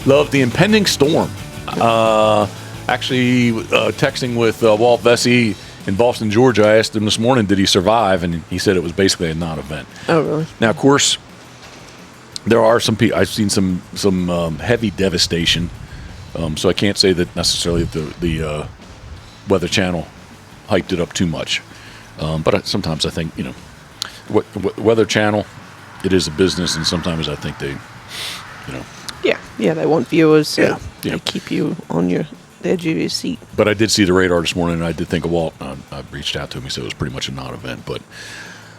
Love the impending storm. Actually, texting with Walt Vesey in Boston, Georgia, I asked him this morning, did he survive? And he said it was basically a non-event. Oh, really? Now, of course, there are some people. I've seen some heavy devastation. So I can't say that necessarily the Weather Channel hyped it up too much. But sometimes I think, Weather Channel, it is a business, and sometimes I think they, Yeah, they want viewers. Yeah, They keep you on the edge of your seat. But I did see the radar this morning, and I did think of Walt. I reached out to him. He said it was pretty much a non-event. But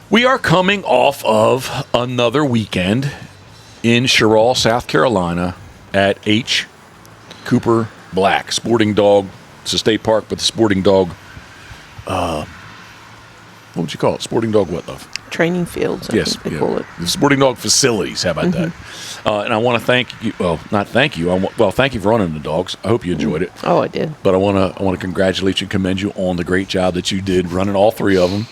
we are coming off of another weekend in Sherrill, South Carolina at H. Cooper Black Sporting Dog. It's a state park, but the Sporting Dog, what would you call it? Sporting Dog what, love? Training fields, I think they call it. The Sporting Dog facilities, how about that? And I want to thank you, well, not thank you, thank you for running the dogs. I hope you enjoyed it. Oh, I did. But I want to congratulate you and commend you on the great job that you did running all three of them.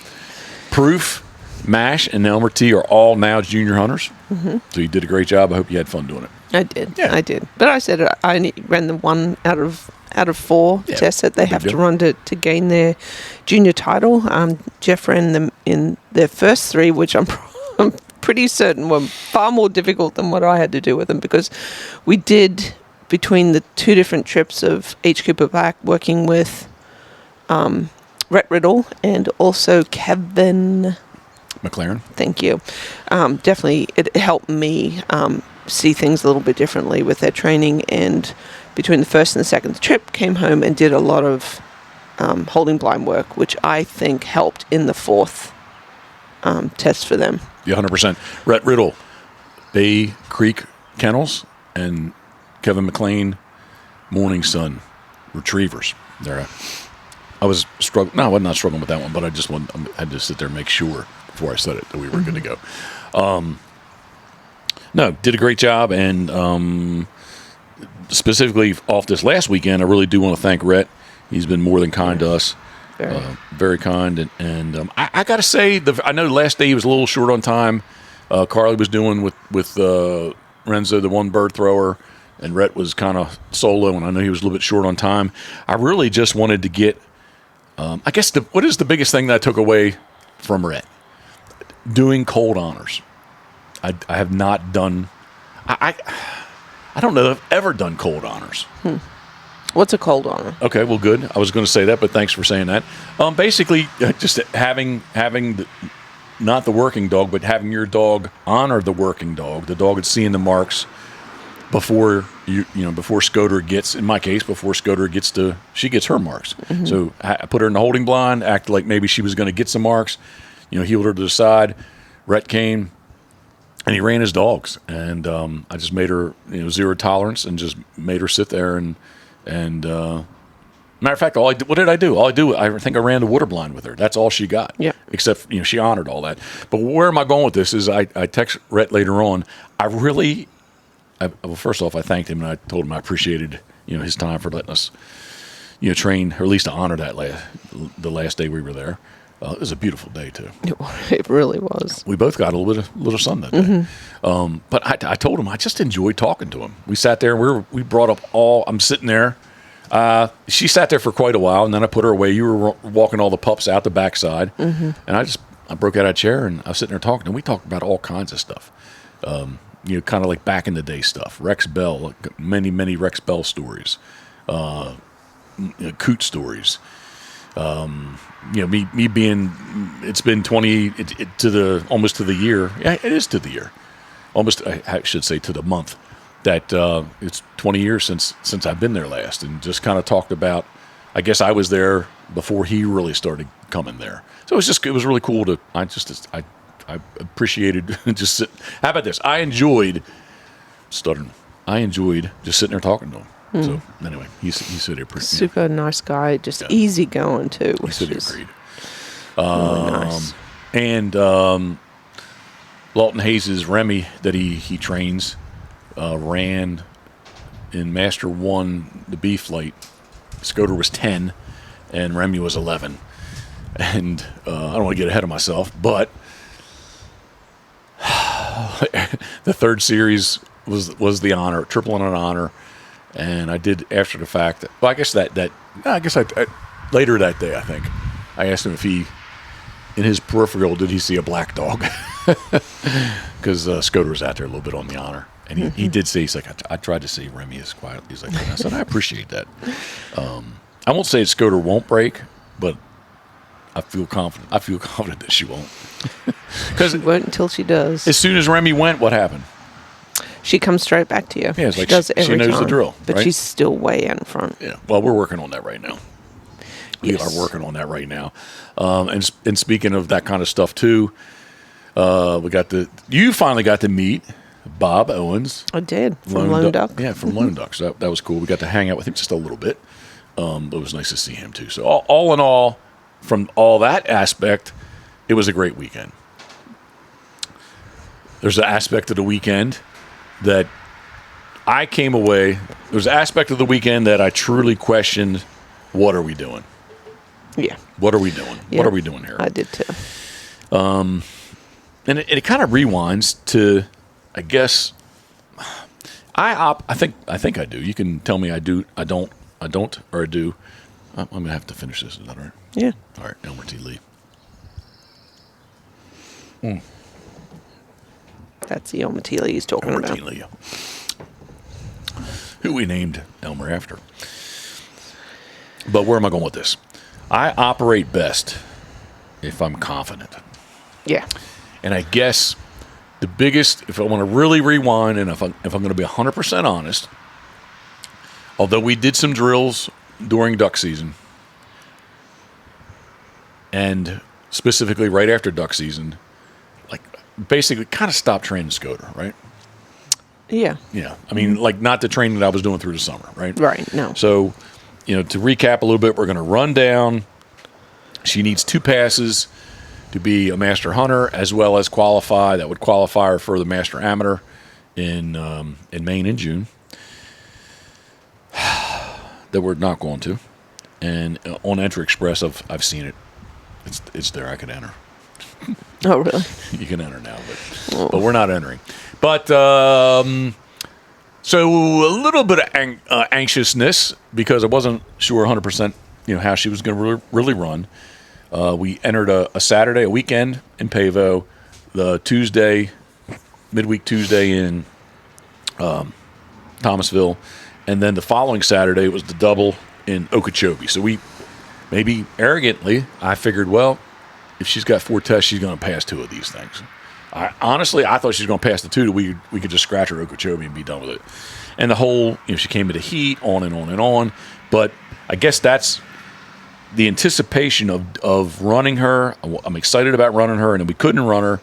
Proof, MASH, and Elmer T are all now junior hunters. So you did a great job. I hope you had fun doing it. I did. Yeah. I did. But I said I only ran the one out of 4 tests that they have to run to gain their junior title. Jeff ran them in their first 3, which I'm pretty certain were far more difficult than what I had to do with them, because we did, between the 2 different trips of H. Cooper Black, working with Rhett Riddle and also Kevin McLaren. Thank you. Definitely, it helped me see things a little bit differently with their training. And between the first and the second trip, came home and did a lot of holding blind work, which I think helped in the 4th test for them. Yeah, 100%. Rhett Riddle, Bay Creek Kennels, and Kevin McLean, Morning Sun Retrievers. I was struggling. No, I was not struggling with that one, but I had to sit there and make sure before I said it that we were good to go. No, did a great job, and specifically off this last weekend, I really do want to thank Rhett. He's been more than kind to us, very kind, and I got to say, I know the last day he was a little short on time. Carly was doing with Renzo, the one bird thrower, and Rhett was kind of solo, and I know he was a little bit short on time. I really just wanted to get, I guess, what is the biggest thing that I took away from Rhett? Doing cold honors. I have not done. I don't know that I've ever done cold honors. What's a cold honor? Okay, well, good. I was going to say that, but thanks for saying that. Basically, just having not the working dog, but having your dog honor the working dog, the dog that's seeing the marks before before Scoter gets, in my case, before Scoter gets she gets her marks. So I put her in the holding blind, acted like maybe she was going to get some marks, heeled her to the side. Rhett came. And he ran his dogs, and I just made her, zero tolerance, and just made her sit there. And matter of fact, what did I do? I think I ran the water blind with her. That's all she got. Yeah. Except she honored all that. But where am I going with this? Is I text Rhett later on. Well, first off, I thanked him, and I told him I appreciated his time for letting us train, or at least to honor that the last day we were there. It was a beautiful day, too. It really was. We both got a little sun that day. But I told him I just enjoyed talking to him. We sat there, and we brought up I'm sitting there. She sat there for quite a while, and then I put her away. You were walking all the pups out the backside. And I broke out of a chair, and I was sitting there talking, and we talked about all kinds of stuff. Kind of like back in the day stuff. Rex Bell, many, many Rex Bell stories. Coot stories. Me being, it's been 20 almost to the year. Yeah, it is to the year. Almost, I should say, to the month that it's 20 years since I've been there last, and just kind of talked about. I guess I was there before he really started coming there, so it was really cool to. I appreciated just sit. How about this? I enjoyed stuttering. I enjoyed just sitting there talking to him. So anyway, he said he appreciated. Super nice guy, just easy going too. He said he agreed. Really nice. And Lawton Hayes' Remy that he trains ran in Master 1 the B flight. Scoter was 10, and Remy was 11. And I don't want to get ahead of myself, but the third series was the honor, tripling an honor, and I did after the fact. Well, I guess I later that day, I think I asked him if he, in his peripheral, did he see a black dog? Because Scoter was out there a little bit on the honor, and he did say, he's like, I tried to see Remy as quiet. He's like, I said, I appreciate that. I won't say Scoter won't break, but I feel confident. I feel confident that she won't. She won't until she does. As soon as Remy went, what happened? She comes straight back to you. Yeah, it's she like does every she knows time, the drill, but right? she's still way out in front. Yeah. Well, we're working on that right now. We Yes. are working on that right now. And speaking of that kind of stuff too, you finally got to meet Bob Owens. I did, from Lone Duck. Yeah, from Lone Duck. So that was cool. We got to hang out with him just a little bit. It was nice to see him too. So all in all, from all that aspect, it was a great weekend. There's an aspect of the weekend that I came away. There's an aspect of the weekend that I truly questioned. What are we doing? Yeah. What are we doing? Yeah. What are we doing here? I did too. And it kind of rewinds to, I guess, I think I do. You can tell me I do, I don't, or I do. I'm going to have to finish this. Is that all right? Yeah. All right, Elmer T. Lee. That's the Elmer T. Lee he's talking Elmer about. T. Lee. Who we named Elmer after. But where am I going with this? I operate best if I'm confident. Yeah. And I guess the biggest, if I want to really rewind and if I'm going to be 100% honest, although we did some drills during duck season, and specifically right after duck season, like basically kind of stopped training Scoter, right? Yeah. Yeah. I mean, like not the training that I was doing through the summer, right? Right. No. So, to recap a little bit, we're going to run down. She needs 2 passes to be a master hunter, as well as qualify. That would qualify her for the master amateur in Maine in June. That we're not going to. And on Enter Express, I've seen it. It's there. I can enter. Oh, really? You can enter now, but we're not entering. But so a little bit of anxiousness because I wasn't sure 100%, how she was going to really run. We entered a Saturday, a weekend in Pavo, the Tuesday, midweek Tuesday in Thomasville, and then the following Saturday was the double in Okeechobee. So we, maybe arrogantly, I figured, well, if she's got 4 tests, she's going to pass 2 of these things. Honestly, I thought she was going to pass the 2 that we could just scratch her Okeechobee and be done with it. And the whole, she came to the heat, on and on and on. But I guess that's the anticipation of running her. I'm excited about running her, and then we couldn't run her.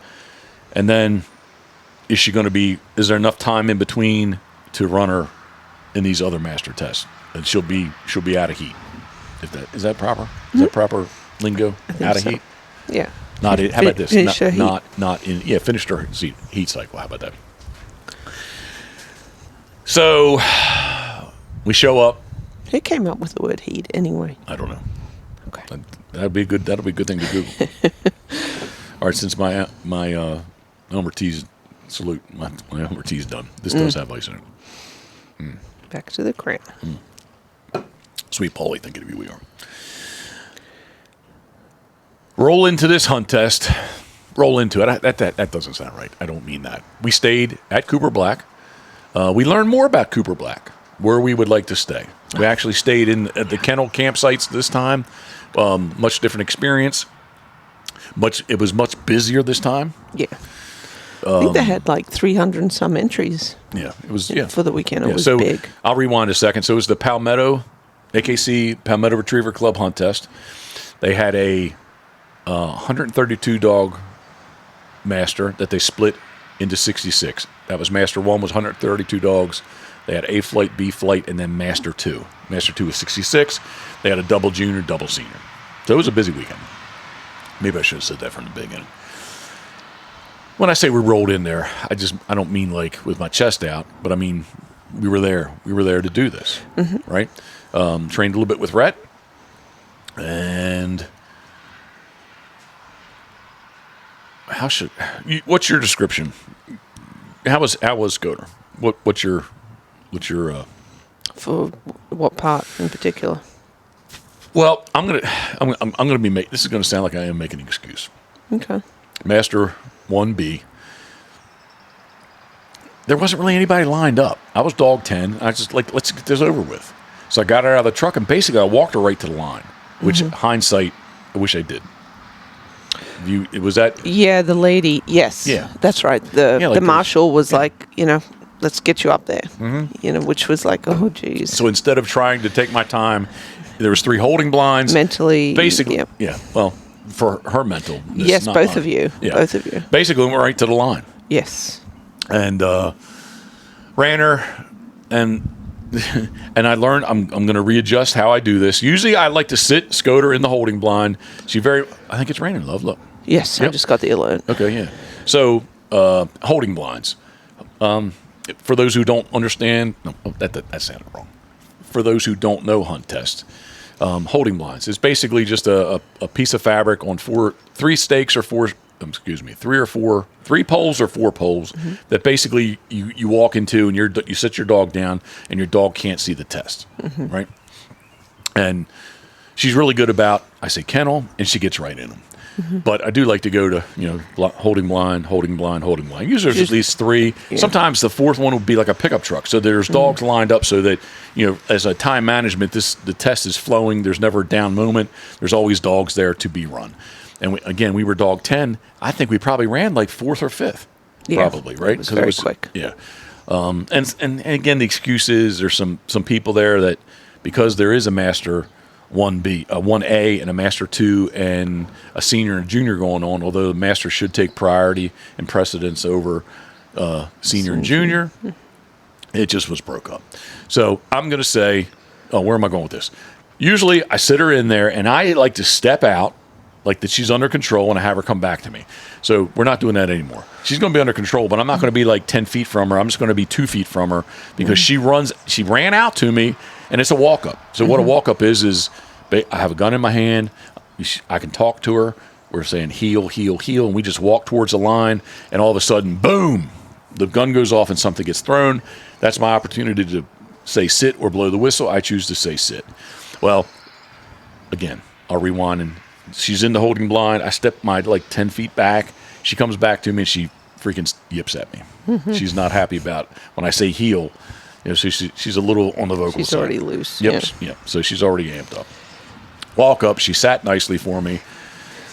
And then is there enough time in between to run her in these other master tests? And she'll be out of heat. Is that proper? Is that proper lingo? Out of heat? Yeah. Not in, how about this? Finish her heat. Not in. Yeah, finished her heat cycle. How about that? So we show up. Who came up with the word heat anyway? I don't know. Okay. That'll be a good thing to Google. All right, since my Elmer T's salute, my Elmer T's done. This does have ice in it. Back to the crown. Sweet Paulie, thinking of you, we are. Roll into this hunt test. Roll into it. That doesn't sound right. I don't mean that. We stayed at Cooper Black. We learned more about Cooper Black, where we would like to stay. We actually stayed at the kennel campsites this time. Much different experience. It was much busier this time. Yeah. I think they had like 300 and some entries. Yeah, it was. Yeah, for the weekend. It was so big. I'll rewind a second. So it was the Palmetto, AKC Palmetto Retriever Club hunt test. They had a 132 dog master that they split into 66. That was master 1 was 132 dogs. They had A flight, B flight, and then master 2. Master 2 was 66. They had a double junior, double senior. So it was a busy weekend. Maybe I should have said that from the beginning. When I say we rolled in there, I don't mean like with my chest out, but I mean we were there. We were there to do this, right? Trained a little bit with Rhett, and what's your description? How was Scoter? what's your For what part in particular? Well, I'm gonna be this is gonna sound like I am making an excuse. Okay. Master 1B. There wasn't really anybody lined up. I was dog 10. I just like, let's get this over with. So I got her out of the truck, and basically I walked her right to the line, which hindsight, I wish I did. Was that? Yeah, the lady. Yes. Yeah. That's right. The marshal was like, let's get you up there. Which was like, oh, geez. So instead of trying to take my time, there was 3 holding blinds. Mentally. Basically, yeah. Well, for her mental. Yes, both mine. of you. Yeah. Both of you. Basically, we went right to the line. Yes. And ran her, and I learned I'm going to readjust how I do this. Usually, I like to sit Scoter in the holding blind. I think it's raining, love. Look. Yes, Yep. I just got the alert. Okay, yeah. So holding blinds. For those who don't understand, no, that sounded wrong. For those who don't know hunt test, holding blinds is basically just a piece of fabric on 3 stakes or 4. 3 poles or 4 poles that basically you walk into, and you sit your dog down, and your dog can't see the test, right? And she's really good about, I say kennel, and she gets right in them. But I do like to go to, holding blind. Usually there's at least 3. Yeah. Sometimes the 4th one would be like a pickup truck. So there's dogs lined up so that, as a time management, the test is flowing. There's never a down moment. There's always dogs there to be run. And we were dog 10. I think we probably ran like 4th or 5th, probably, right? It was very quick. Yeah. And again, the excuse is there's some people there that, because there is a master 1A and a master 2 and a senior and junior going on, although the master should take priority and precedence over senior and junior, it just was broke up. So I'm going to say, where am I going with this? Usually I sit her in there, and I like to step out, like that she's under control, and I have her come back to me. So we're not doing that anymore. She's going to be under control, but I'm not going to be like 10 feet from her. I'm just going to be 2 feet from her, because she ran out to me, and it's a walk-up. So what a walk-up is I have a gun in my hand. I can talk to her. We're saying heel, heel, heel, and we just walk towards the line, and all of a sudden, boom, the gun goes off and something gets thrown. That's my opportunity to say sit or blow the whistle. I choose to say sit. Well, again, I'll rewind, and she's in the holding blind. I step my 10 feet back. She comes back to me, and she freaking yips at me. She's not happy about when I say heel. So she's a little on the vocal side. She's already loose. Yep. Yeah. So she's already amped up. Walk up. She sat nicely for me.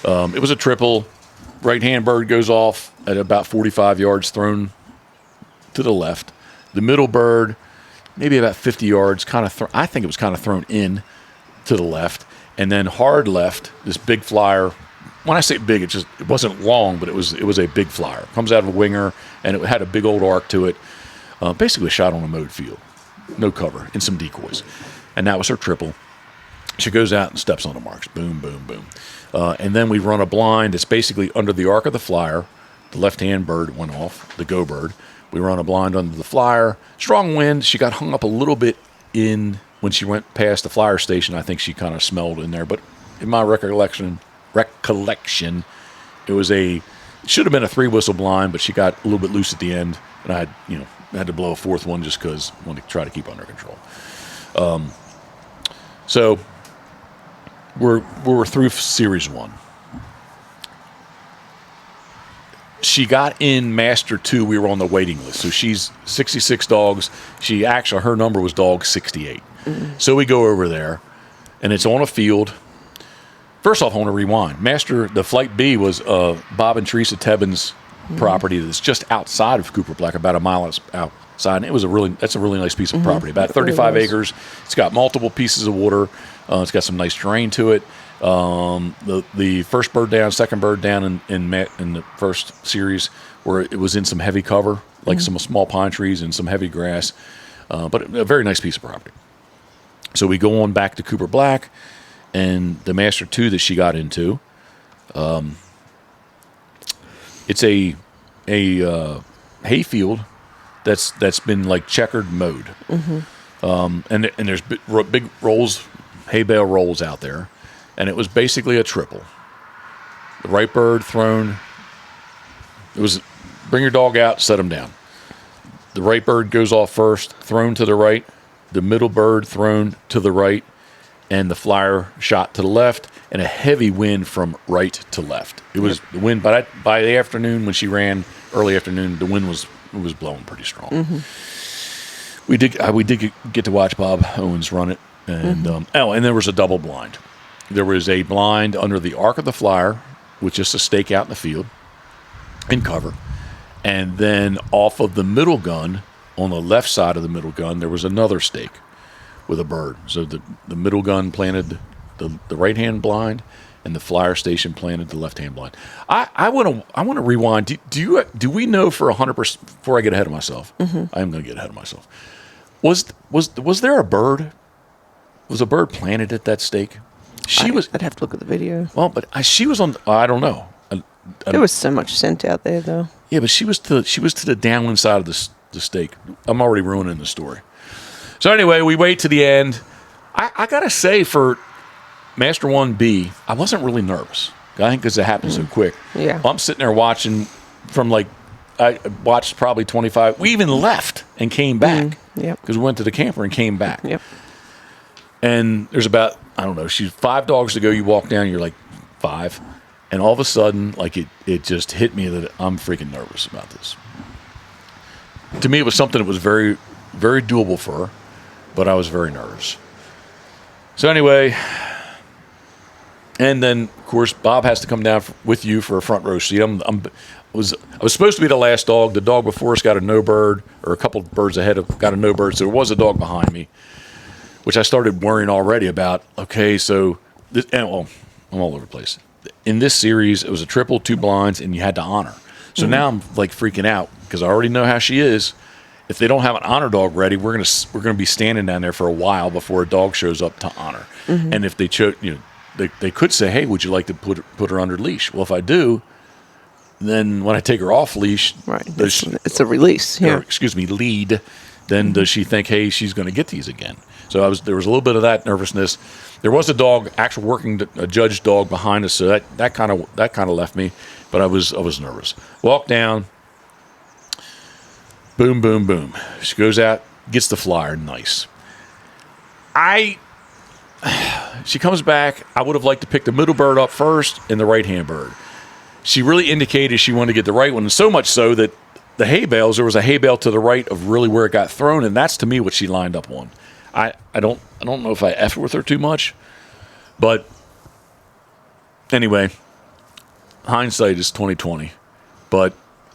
It was a triple. Right-hand bird goes off at about 45 yards, thrown to the left. The middle bird, maybe about 50 yards, I think it was kind of thrown in to the left. And then hard left, this big flyer. When I say big, it wasn't long, but it was a big flyer. Comes out of a winger, and it had a big old arc to it. Basically a shot on a mowed field. No cover, and some decoys. And that was her triple. She goes out and steps on the marks. Boom, boom, boom. And then we run a blind. It's basically under the arc of the flyer. The left-hand bird went off, the go bird. We run a blind under the flyer. Strong wind. She got hung up a little bit in when she went past the flyer station. I think she kind of smelled in there. But in my recollection, it should have been a 3-whistle blind, but she got a little bit loose at the end. And I had to blow a 4th one just because I wanted to try to keep under control. So we're through Series 1. She got in Master 2. We were on the waiting list. So she's 66 dogs. Her number was dog 68. So we go over there, and it's on a field. First off, I want to rewind. The Flight B was Bob and Teresa Tebbins' property that's just outside of Cooper Black, about a mile outside. And that's a really nice piece of property, about 35 acres. It's got multiple pieces of water. It's got some nice terrain to it. The first bird down, second bird down in the first series, where it was in some heavy cover, like some small pine trees and some heavy grass, but a very nice piece of property. So we go on back to Cooper Black, and the Master 2 that she got into, it's a hayfield that's been like checkered mowed, and there's big rolls, hay bale rolls out there, and it was basically a triple. The right bird thrown. It was bring your dog out, set him down. the right bird goes off first, thrown to the right, the middle bird thrown to the right, and the flyer shot to the left, and a heavy wind from right to left. It was the wind by the afternoon when she ran, early afternoon, the wind was blowing pretty strong. Mm-hmm. We did get to watch Bob Owens run it, and and there was a double blind. There was a blind under the arc of the flyer with just a stake out in the field in cover, and then off of the middle gun, on the left side of the middle gun, there was another stake with a bird. So the middle gun planted the right-hand blind, and the flyer station planted the left-hand blind. I want to rewind. Do we know for 100%, before I get ahead of myself? I am going to get ahead of myself. Was there a bird? Was a bird planted at that stake? I'd have to look at the video. Well, but she was on. I don't know. There was so much scent out there, though. Yeah, but she was to the downwind side of the stake. I'm already ruining the story. So anyway, we wait to the end. I gotta say, for Master 1B, I wasn't really nervous. I think because it happened so quick. Yeah. I'm sitting there watching from I watched probably 25. We even left and came back. Yep. Because we went to the camper and came back. Yep. And there's about, I don't know, she's 5 dogs to go. You walk down, you're like 5. And all of a sudden, it just hit me that I'm freaking nervous about this. To me, it was something that was very, very doable for her, but I was very nervous. So anyway, and then, of course, Bob has to come down with you for a front row seat. I was supposed to be the last dog. The dog before us got a no bird, or a couple of birds ahead got a no bird. So there was a dog behind me, which I started worrying already about. Okay, so I'm all over the place. In this series, it was a triple, 2 blinds, and you had to honor. So now I'm freaking out because I already know how she is. If they don't have an honor dog ready, we're gonna be standing down there for a while before a dog shows up to honor. And if they they could say, "Hey, would you like to put her under leash?" Well, if I do, then when I take her off leash, right, it's a release. Yeah. Lead. Then does she think, "Hey, she's going to get these again?" So there was a little bit of that nervousness. There was a dog, actual a judge dog behind us, so that kind of left me. But I was nervous. Walk down. Boom, boom, boom. She goes out, gets the flyer. Nice. She comes back. I would have liked to pick the middle bird up first and the right-hand bird. She really indicated she wanted to get the right one, and so much so that the hay bales, there was a hay bale to the right of really where it got thrown, and that's to me what she lined up on. I don't know if I effed with her too much, but anyway, hindsight is 20/20. But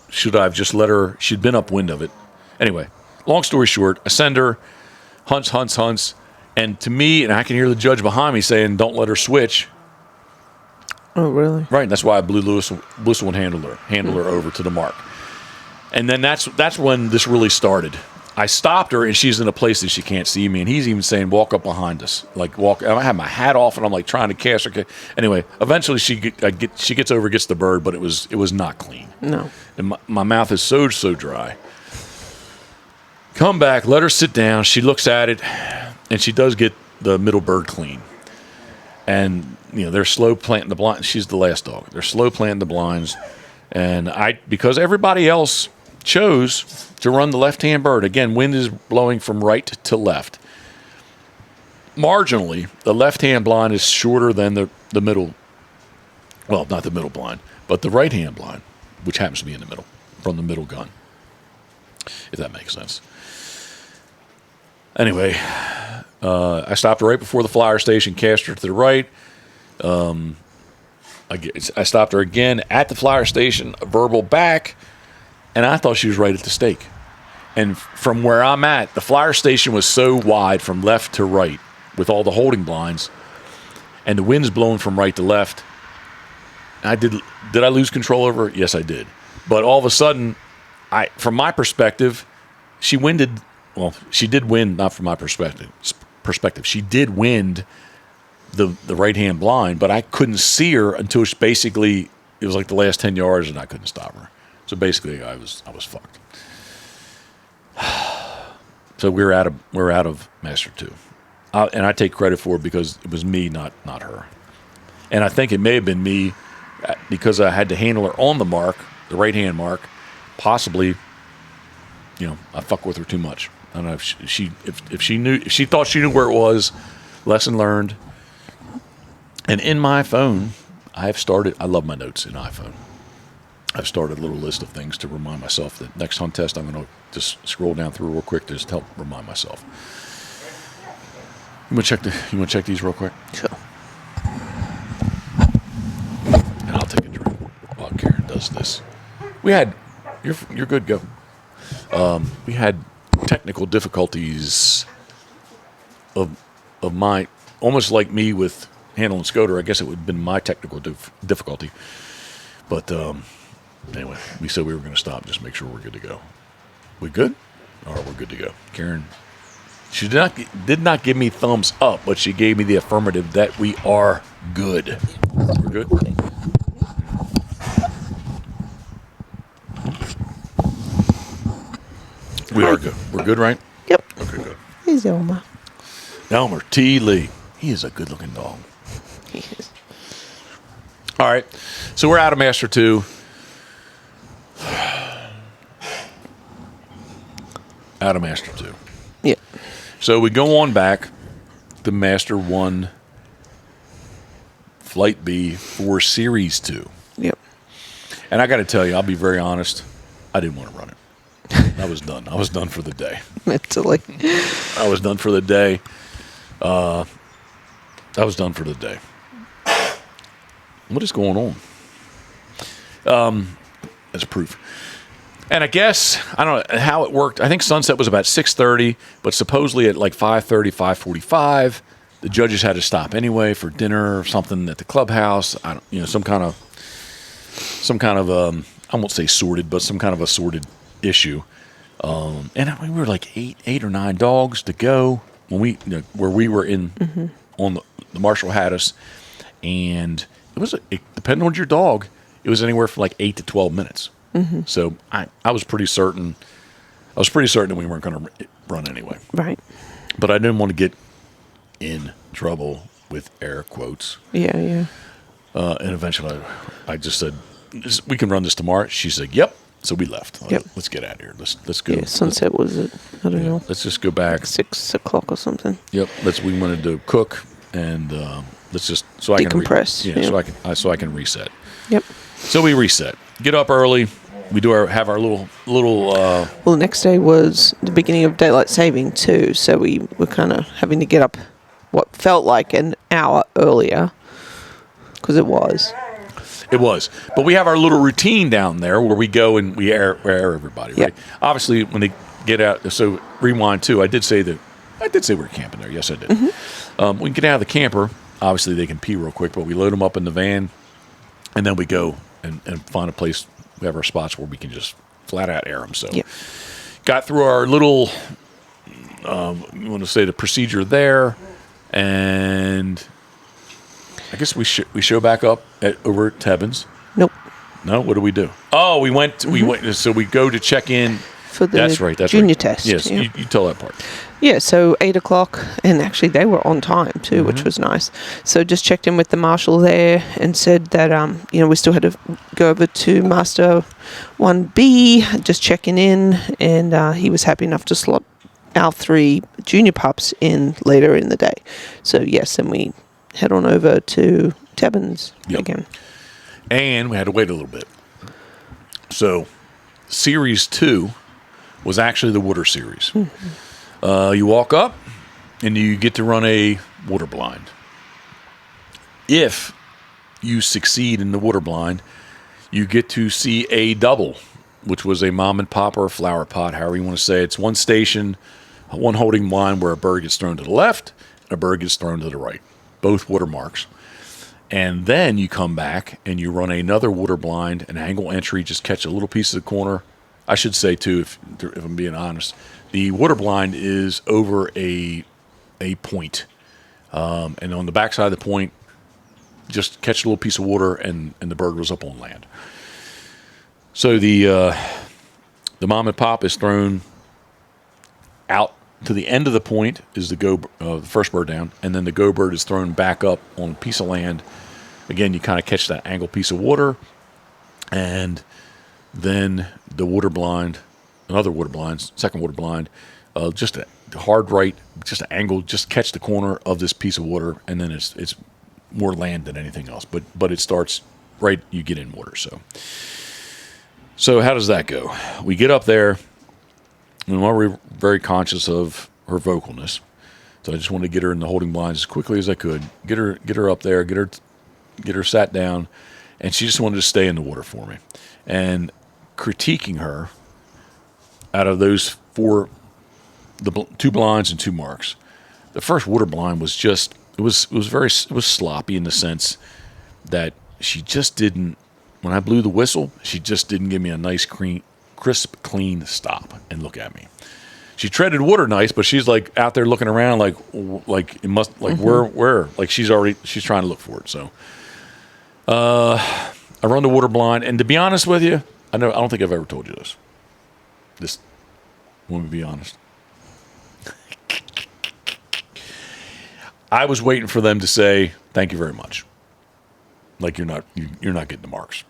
should I have just let her? She'd been upwind of it. Anyway, long story short, I send her, hunts, and to me, and I can hear the judge behind me saying, "Don't let her switch." Oh, really? Right. And that's why I blew whistle and handled her over to the mark. And then that's when this really started. I stopped her, and she's in a place that she can't see me, and he's even saying, "Walk up behind us." I had my hat off, and I'm trying to cast her. Anyway, eventually she gets over, gets the bird, but it was not clean. No. And my mouth is so dry. Come back, let her sit down. She looks at it, and she does get the middle bird clean. And they're slow planting the blinds. She's the last dog. They're slow planting the blinds, and because everybody else chose to run the left-hand bird. Again, wind is blowing from right to left. Marginally, the left-hand blind is shorter than the middle. Well, not the middle blind, but the right-hand blind, which happens to be in the middle, from the middle gun, if that makes sense. Anyway, I stopped her right before the flyer station, cast her to the right. I stopped her again at the flyer station, a verbal back, and I thought she was right at the stake. And from where I'm at, the flyer station was so wide from left to right with all the holding blinds, and the wind's blowing from right to left. Did I lose control over her? Yes, I did. But all of a sudden, from my perspective, she winded. Well, she did wind, not from my perspective. She did wind the right-hand blind, but I couldn't see her until it was like the last 10 yards, and I couldn't stop her. So basically, I was fucked. So we're out of Master 2, and I take credit for it because it was me, not her. And I think it may have been me because I had to handle her on the mark, the right-hand mark, possibly I fuck with her too much. I don't know if she thought she knew where it was. Lesson learned. And in my phone, I love my notes in iPhone. I've started a little list of things to remind myself that next hunt test, I'm going to just scroll down through real quick to just help remind myself. You want to check these real quick? Sure. And I'll take a drink while Karen does this. You're good, go. We had technical difficulties of my, almost like me with handling Scoter. I guess it would have been my technical difficulty. But anyway, we said we were going to stop, just make sure we're good to go. We good? All right, we're good to go. Karen, she did not give me thumbs up, but she gave me the affirmative that we are good. We're good? We are good. We're good, right? Yep. Okay, good. He's Elmer. Elmer T. Lee. He is a good-looking dog. He is. All right. So we're out of Master 2. Out of Master 2. Yeah. So we go on back to Master 1, Flight B for Series 2. Yep. And I got to tell you, I'll be very honest, I didn't want to run it. I was done. I was done for the day. Mentally. I was done for the day. What is going on? As proof. And I guess, I don't know how it worked. I think sunset was about 6:30, but supposedly at like 5:30, 5:45, the judges had to stop anyway for dinner or something at the clubhouse. Some kind of I won't say sorted, but some kind of a sorted issue. And we were like eight or nine dogs to go when where we were in on the marshal had us, and it depending on your dog, it was anywhere from like 8 to 12 minutes. Mm-hmm. So I was pretty certain. I was pretty certain that we weren't going to run anyway. Right. But I didn't want to get in trouble with air quotes. Yeah, yeah. And eventually, I just said, "We can run this tomorrow." She said, "Yep." So we left. Yep. Let's get out of here. Let's go. Yeah, sunset was at, I don't know. Let's just go back. 6 o'clock or something. Yep. We wanted to cook and let's just so decompress. I can so I can reset. Yep. So we reset. Get up early. We have our little. Well, the next day was the beginning of daylight saving too, so we were kind of having to get up what felt like an hour earlier because it was. It was. But we have our little routine down there where we go and we air everybody, right? Yep. Obviously, when they get out, so rewind too, I did say we were camping there. Yes, I did. Mm-hmm. We get out of the camper. Obviously, they can pee real quick, but we load them up in the van, and then we go and find a place. We have our spots where we can just flat out air them. So yep. Got through our little, you want to say the procedure there, and I guess we show back up over at Tebbins. Nope. No, what do we do? Oh, we went. So we go to check in for the junior test. Yes, yeah. you tell that part. Yeah, so 8 o'clock, and actually they were on time too, which was nice. So just checked in with the marshal there and said that we still had to go over to Master 1B, just checking in, and he was happy enough to slot our 3 junior pups in later in the day. So yes, and we head on over to Tebbins again. And we had to wait a little bit. So Series 2 was actually the water series. Mm-hmm. You walk up, and you get to run a water blind. If you succeed in the water blind, you get to see a double, which was a mom and pop or a flower pot, however you want to say it. It's one station, one holding blind where a bird gets thrown to the left, and a bird gets thrown to the right. Both watermarks. And then you come back, and you run another water blind, an angle entry, just catch a little piece of the corner. I should say, too, if I'm being honest, the water blind is over a point. And on the backside of the point, just catch a little piece of water, and the bird was up on land. So the mom and pop is thrown out to the end of the point is the first bird down, and then the go bird is thrown back up on a piece of land. Again, you kind of catch that angle piece of water, and then the water blind another water blind, second water blind, just a hard right, just an angle, just catch the corner of this piece of water, and then it's more land than anything else. But it starts right, you get in water. So how does that go? We get up there, and we're very conscious of her vocalness. So I just wanted to get her in the holding blinds as quickly as I could. Get her up there, get her sat down, and she just wanted to stay in the water for me. And critiquing her out of those four, the 2 blinds and 2 marks. The first water blind was just it was sloppy in the sense that she just didn't. When I blew the whistle, she just didn't give me a nice, crisp, clean stop and look at me. She treaded water nice, but she's like out there looking around like it must like where like she's trying to look for it. So I run the water blind, and to be honest with you, I don't think I've ever told you this. Just want me to be honest. I was waiting for them to say thank you very much. Like you're not getting the marks.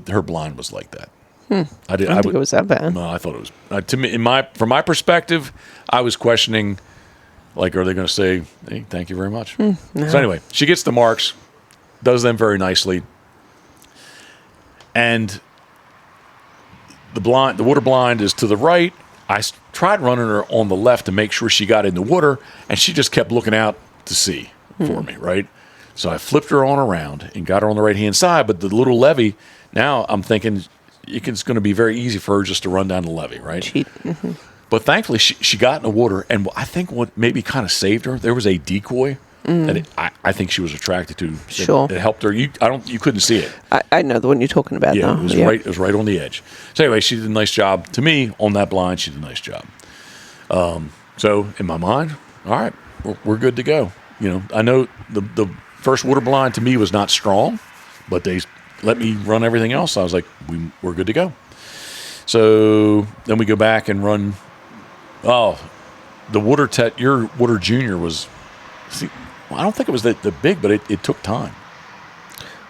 Her blind was like that. I didn't think it was that bad. No, I thought it was. To me, from my perspective, I was questioning, like, are they going to say, hey, thank you very much? No. So anyway, she gets the marks, does them very nicely, and the water blind is to the right. I tried running her on the left to make sure she got in the water, and she just kept looking out to sea for me, right? So I flipped her on around and got her on the right-hand side, but the little levee, now I'm thinking it's going to be very easy for her just to run down the levee, right? Mm-hmm. But thankfully, she got in the water, and I think what maybe kind of saved her, there was a decoy that I think she was attracted to. Sure. It helped her. You couldn't see it. I know the one you're talking about. Yeah, now. It was right on the edge. So anyway, she did a nice job. To me, on that blind, she did a nice job. So in my mind, all right, we're good to go. I know the first water blind to me was not strong, but they let me run everything else. I was like, we're good to go. So then we go back and run. Oh, the your water junior was. See, I don't think it was that big, but it took time.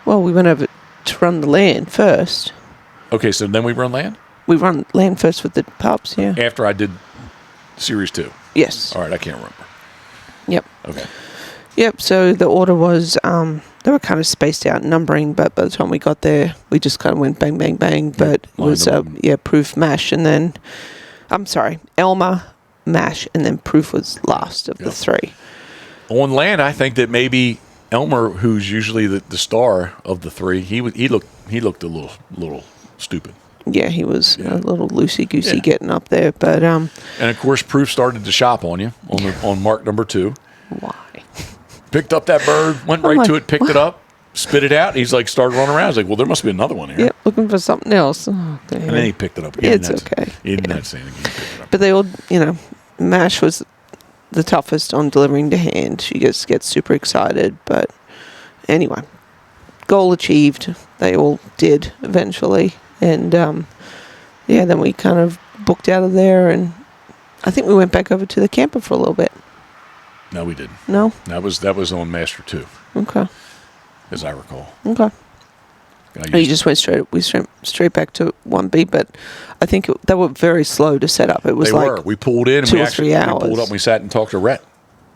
Well, we went over to run the land first. Okay, so then we run land? We run land first with the pups, yeah. After I did Series 2? Yes. All right, I can't remember. Yep. Okay. Yep, so the order was, they were kind of spaced out numbering, but by the time we got there, we just kind of went bang, bang, bang. But it was, Proof, Mash, and then, Elmer, Mash, and then Proof was last of the 3. On land, I think that maybe Elmer, who's usually the star of the 3, he looked a little stupid. Yeah, he was a little loosey-goosey getting up there, but and of course, Proof started to shop on you on mark number 2. Why? Picked up that bird, went right to it, picked it up, spit it out. He's like started running around. I was like, well, there must be another one here. Yeah, looking for something else. Oh, and then he picked it up again. It's okay. He didn't have to say anything. He picked it up. But they all, Mash was the toughest on delivering to hand. She just gets super excited. But anyway, goal achieved. They all did eventually. And, then we kind of booked out of there. And I think we went back over to the camper for a little bit. No, we didn't. No? That was on Master 2. Okay. As I recall. Okay. You just went straight back to 1B, but I think they were very slow to set up. It was we pulled in and 2 or 3 hours. We pulled up and we sat and talked to Rhett.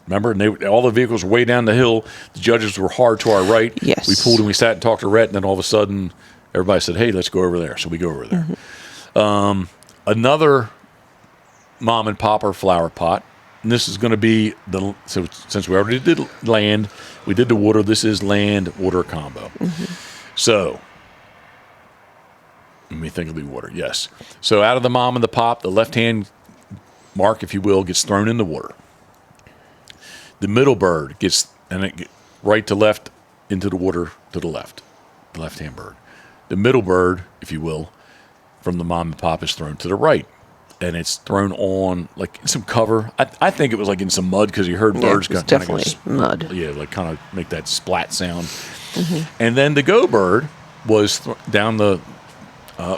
Remember? And all the vehicles were way down the hill. The judges were hard to our right. Yes. We pulled and we sat and talked to Rhett, and then all of a sudden everybody said, hey, let's go over there. So we go over there. Mm-hmm. Another mom and popper flower pot. And this is going to be so since we already did land, we did the water. This is land water combo. Mm-hmm. So let me think of the water. Yes. So out of the mom and the pop, the left hand mark, if you will, gets thrown in the water. The middle bird gets right to left into the water to the left hand bird. The middle bird, if you will, from the mom and pop is thrown to the right. And it's thrown on like in some cover. I think it was like in some mud because you heard birds definitely mud. Yeah, like kind of make that splat sound. Mm-hmm. And then the go bird was down the.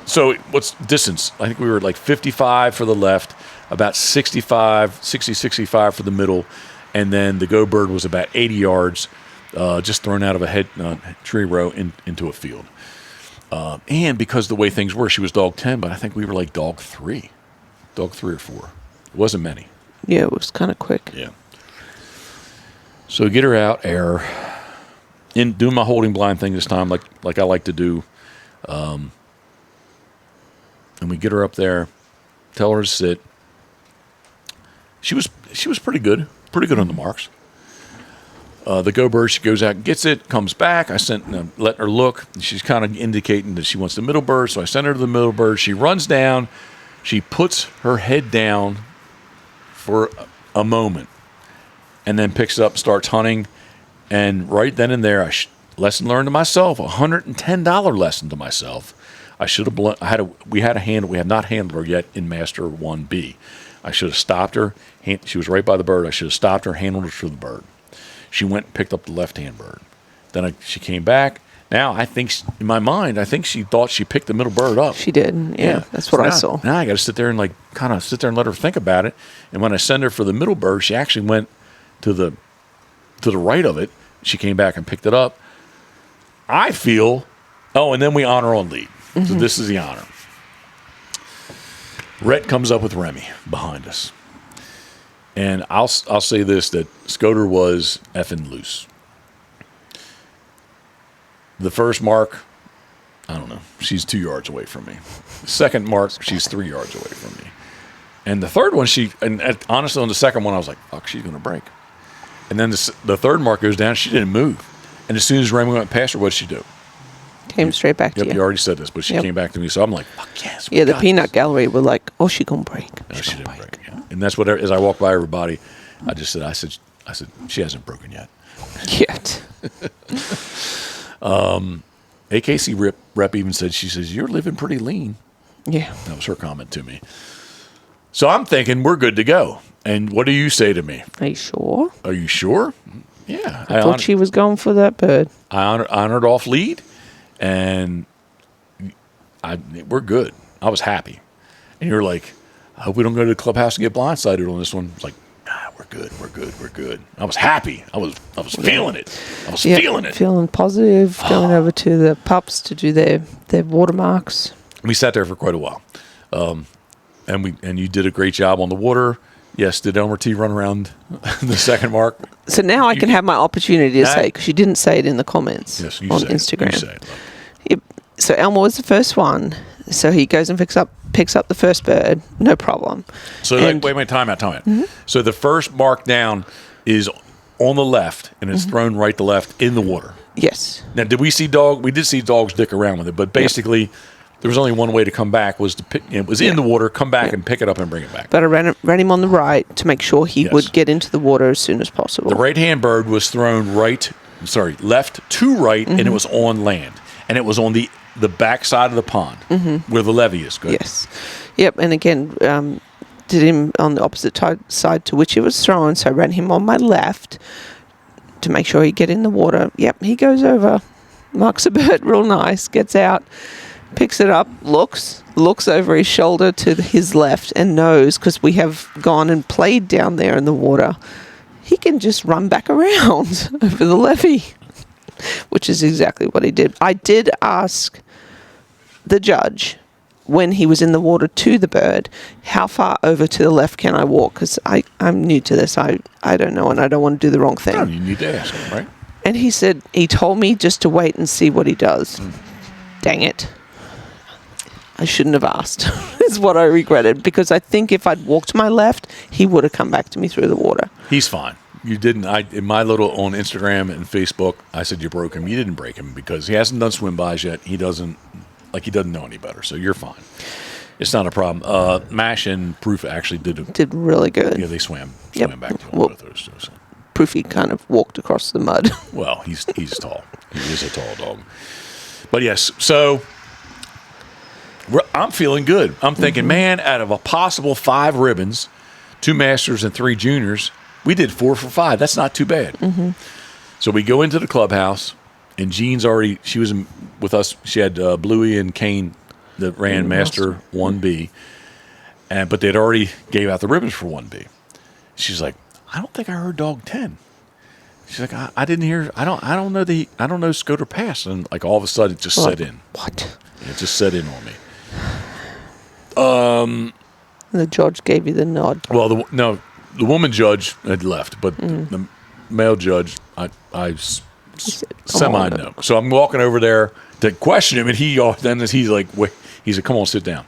So what's distance? I think we were like 55 for the left, about 60, 65 for the middle, and then the go bird was about 80 yards, just thrown out of a tree row into a field. And because the way things were, she was dog 10, but I think we were like dog 3. dog 3 or 4. It wasn't many. Yeah, it was kind of quick. Yeah. So get her out, air her. In doing my holding blind thing this time, like I like to do. And we get her up there, tell her to sit. She was pretty good on the marks. The go bird, she goes out and gets it, comes back. I let her look. She's kind of indicating that she wants the middle bird, so I send her to the middle bird. She runs down. She puts her head down for a moment and then picks it up and starts hunting. And right then and there, lesson learned to myself, $110 lesson to myself. I should have. We have not handled her yet in Master 1B. I should have stopped her. She was right by the bird. I should have stopped her, handled her to the bird. She went and picked up the left-hand bird. Then she came back. Now, in my mind, I think she thought she picked the middle bird up. She did. Yeah. That's what I saw. Now I got to sit there and let her think about it. And when I send her for the middle bird, she actually went to the right of it. She came back and picked it up. I feel. Oh, and then we honor on lead. Mm-hmm. So this is the honor. Rhett comes up with Remy behind us. And I'll say this, that Scoter was effing loose. The first mark, I don't know, she's 2 yards away from me. The second mark, she's 3 yards away from me. And the third one, honestly, on the second one, I was like, fuck, she's going to break. And then the third mark goes down, she didn't move. And as soon as Remy went past her, what did she do? Came straight back to you. Yep, you already said this, but she came back to me. So I'm like, fuck yes. Yeah, the peanut gallery were like, oh, she going to break. No, she didn't break. Yeah. And that's what, as I walked by everybody, I said, she hasn't broken yet. Yet. AKC rep even said, she says, you're living pretty lean. Yeah. That was her comment to me. So I'm thinking we're good to go. And what do you say to me? Are you sure? Are you sure? Yeah. I thought she was going for that bird. I honored off lead, and we're good. I was happy. And you're like, I hope we don't go to the clubhouse and get blindsided on this one. It's like, we're good. I was happy. I was feeling it. Feeling it. Feeling positive, going over to the pups to do their watermarks. We sat there for quite a while. And you did a great job on the water. Yes, did Elmer T run around the second mark? So now I can have my opportunity to say, because you didn't say it in the comments on Instagram. You say it. Yep. So Elmer was the first one. So he goes and picks up the first bird, no problem. So wait, time out. Mm-hmm. So the first mark down is on the left, and it's thrown right to left in the water. Yes. Now, did we see we did see dogs dick around with it, but basically there was only one way to come back, was to pick it was in the water, come back and pick it up and bring it back. But I ran him on the right to make sure he would get into the water as soon as possible. The right-hand bird was thrown left to right, and it was on land. And it was on the back side of the pond where the levee is. Good. Yes. Yep. And again, did him on the opposite side to which it was thrown. So I ran him on my left to make sure he'd get in the water. Yep. He goes over, marks a bird real nice, gets out, picks it up, looks over his shoulder to his left and knows, because we have gone and played down there in the water, he can just run back around over the levee. Which is exactly what he did. I did ask the judge when he was in the water to the bird, how far over to the left can I walk? Because I'm new to this. I don't know, and I don't want to do the wrong thing. No, you need to ask him, right? And he told me just to wait and see what he does. Dang it. I shouldn't have asked, is what I regretted. Because I think if I'd walked to my left, he would have come back to me through the water. He's fine. You didn't. In my little on Instagram and Facebook, I said you broke him. You didn't break him because he hasn't done swim bys yet. He doesn't know any better. So you're fine. It's not a problem. Mash and Proof actually did really good. Yeah, they swam back to one of those two. So. Proofy kind of walked across the mud. Well, he's tall. He is a tall dog. But yes, so I'm feeling good. I'm thinking, man, out of a possible 5 ribbons, 2 masters and 3 juniors, we did 4 for 5. That's not too bad. So we go into the clubhouse, and Jean's she was with us. She had Bluey and Kane that ran Master 1B, but they'd already gave out the ribbons for 1B. She's like, I don't think I heard dog 10. She's like, I didn't hear. I don't know Scoter passed, and like all of a sudden it just set in. What? It just set in on me. The judge gave you the nod. Well, the woman judge had left, but the male judge, semi know. So I'm walking over there to question him, and he's like, wait, he said, "Come on, sit down."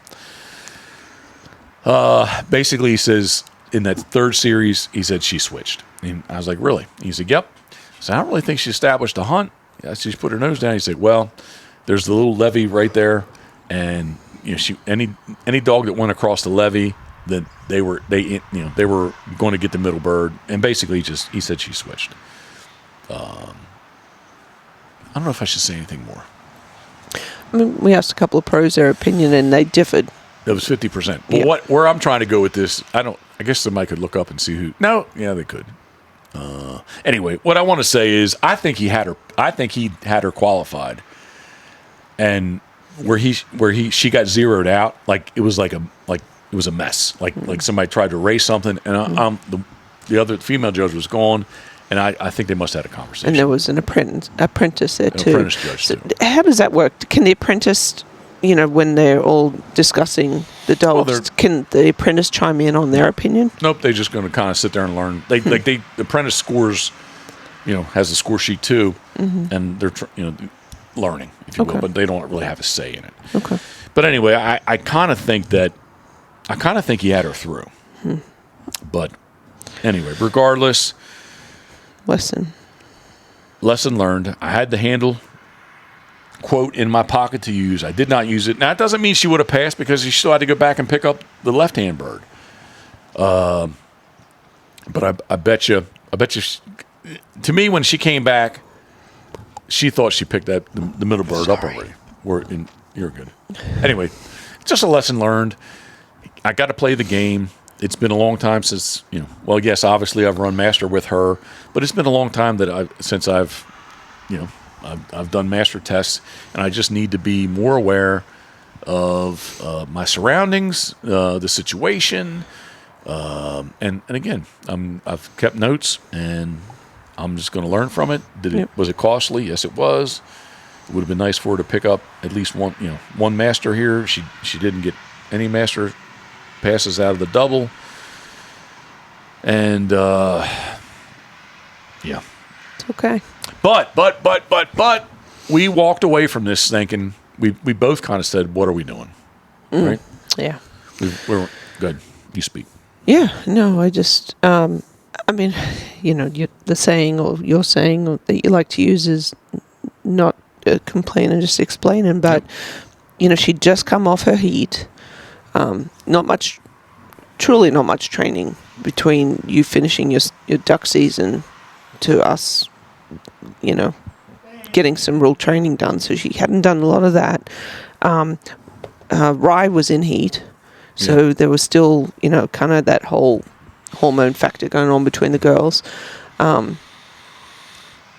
Basically, he says in that third series, he said she switched, and I was like, "Really?" He said, "Yep." So I don't really think she established a hunt. She put her nose down. He said, "Well, there's the little levee right there, and any dog that went across the levee, that they were going to get the middle bird." And basically, he said she switched. I don't know if I should say anything more. I mean, we asked a couple of pros their opinion, and they differed. It was 50%. Well, where I'm trying to go with this, I guess somebody could look up and see who. No, yeah, they could. Anyway, what I want to say is, I think he had her qualified, and she got zeroed out. Like it was it was a mess. Like somebody tried to race something, and the other female judge was gone. And I think they must have had a conversation. And there was an apprentice there too. Apprentice judge too. How does that work? Can the apprentice, when they're all discussing the dogs, can the apprentice chime in on their opinion? Nope, they're just going to kind of sit there and learn. The apprentice scores, has a score sheet too, and they're learning, if you will, but they don't really have a say in it. Okay. But anyway, I kind of think he had her through. But anyway, regardless. Lesson learned. I had the handle quote in my pocket to use. I did not use it. Now, it doesn't mean she would have passed, because she still had to go back and pick up the left-hand bird. But I bet you, to me, when she came back, she thought she picked the middle bird up already. You're good. Anyway, just a lesson learned. I got to play the game. It's been a long time since, well, yes, obviously I've run master with her, but it's been a long time since I've done master tests, and I just need to be more aware of my surroundings, the situation, and again, I've kept notes, and I'm just going to learn from it. Was it costly? Yes, it was. It would have been nice for her to pick up at least one master here. She didn't get any master passes out of the double, and yeah, it's okay. But we walked away from this thinking, we both kind of said, "What are we doing?" Right? Yeah. We're good. You speak. Yeah. No, I just, the saying, or your saying that you like to use is not complaining, just explaining. But she'd just come off her heat. Truly not much training between you finishing your duck season to us, getting some real training done. So she hadn't done a lot of that. Rye was in heat, so there was still, kind of that whole hormone factor going on between the girls.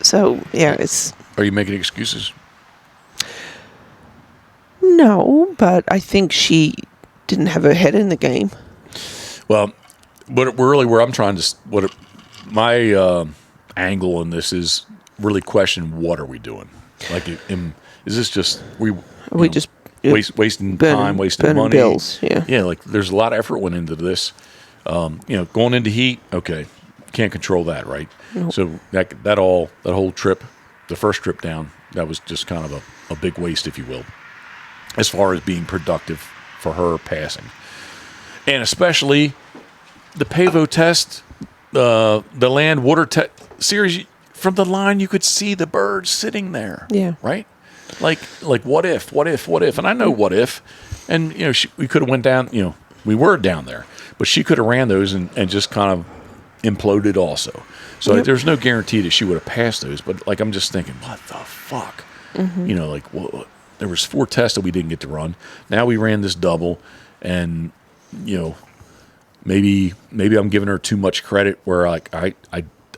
So yeah, it's. Are you making excuses? No, but I think she didn't have her head in the game. Well, where I'm trying to, my angle in this is really question, what are we doing? Like, is this just just wasting time, wasting money, bills? Yeah. Like there's a lot of effort went into this. Going into heat, okay, can't control that, right? Nope. So that whole trip, the first trip down, that was just kind of a big waste, if you will, as far as being productive for her passing. And especially the Pavo test, the land water series, from the line you could see the birds sitting there. Yeah. Right? Like what if? And I know what if. And, we could have went down, we were down there. But she could have ran those and just kind of imploded also. So there's no guarantee that she would have passed those. But, I'm just thinking, what the fuck? Mm-hmm. There was 4 tests that we didn't get to run. Now we ran this double, and maybe I'm giving her too much credit. Where I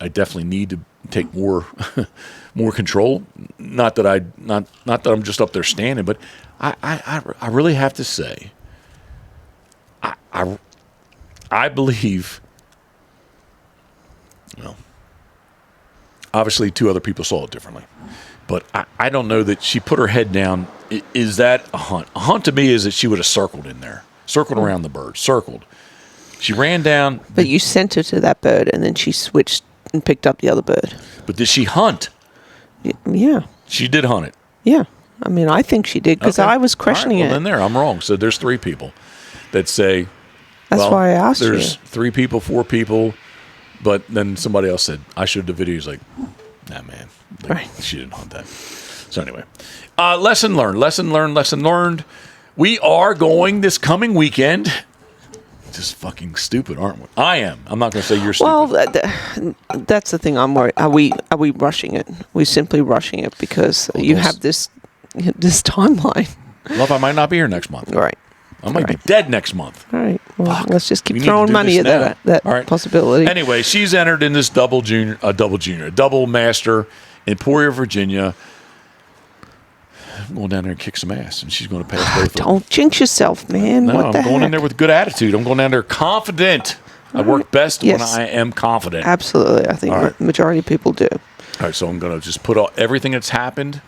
definitely need to take more control. Not that I'm just up there standing, but I really have to say, I believe. Obviously 2 other people saw it differently. But I don't know that she put her head down. Is that a hunt? A hunt to me is that she would have circled in there. circled around the bird, circled. She ran down. But you sent her to that bird, and then she switched and picked up the other bird. But did she hunt? Yeah. She did hunt it. Yeah. I mean, I think she did because I was questioning it. Then I'm wrong. So there's 3 people that say. That's why I asked you. There's 3 people, 4 people, but then somebody else said, I showed the video. He's like, nah, man. Like, she didn't hunt that. So anyway, lesson learned. We are going this coming weekend. Just fucking stupid, aren't we? I am. I'm not going to say you're stupid. Well, that's the thing I'm worried. Are we rushing it? We're simply rushing it because you have this timeline. Love, I might not be here next month. Right. I might be dead next month. All right. Well, let's just keep throwing money at that possibility. Anyway, she's entered in this double master in Emporia, Virginia. I'm going down there and kick some ass, and she's going to pass both of them. Don't jinx yourself, man. No, what the I'm going heck? in there with good attitude. I'm going down there confident. I work best when I am confident. Absolutely. I think the majority of people do. All right, so I'm going to just put everything that's happened.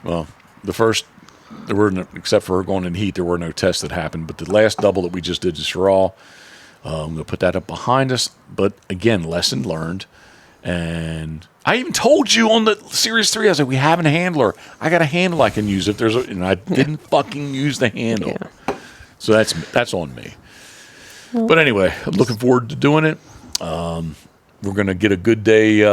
Well, there were no, except for her going in heat, there were no tests that happened. But the last double that we just did just raw, I'm going to put that up behind us. But again, lesson learned. And I even told you on the Series 3, I was like, we have a handler. I got a handle I can use if there's and I didn't fucking use the handle. Yeah. So that's on me. Well, but anyway, I'm looking forward to doing it. We're going to get a good day.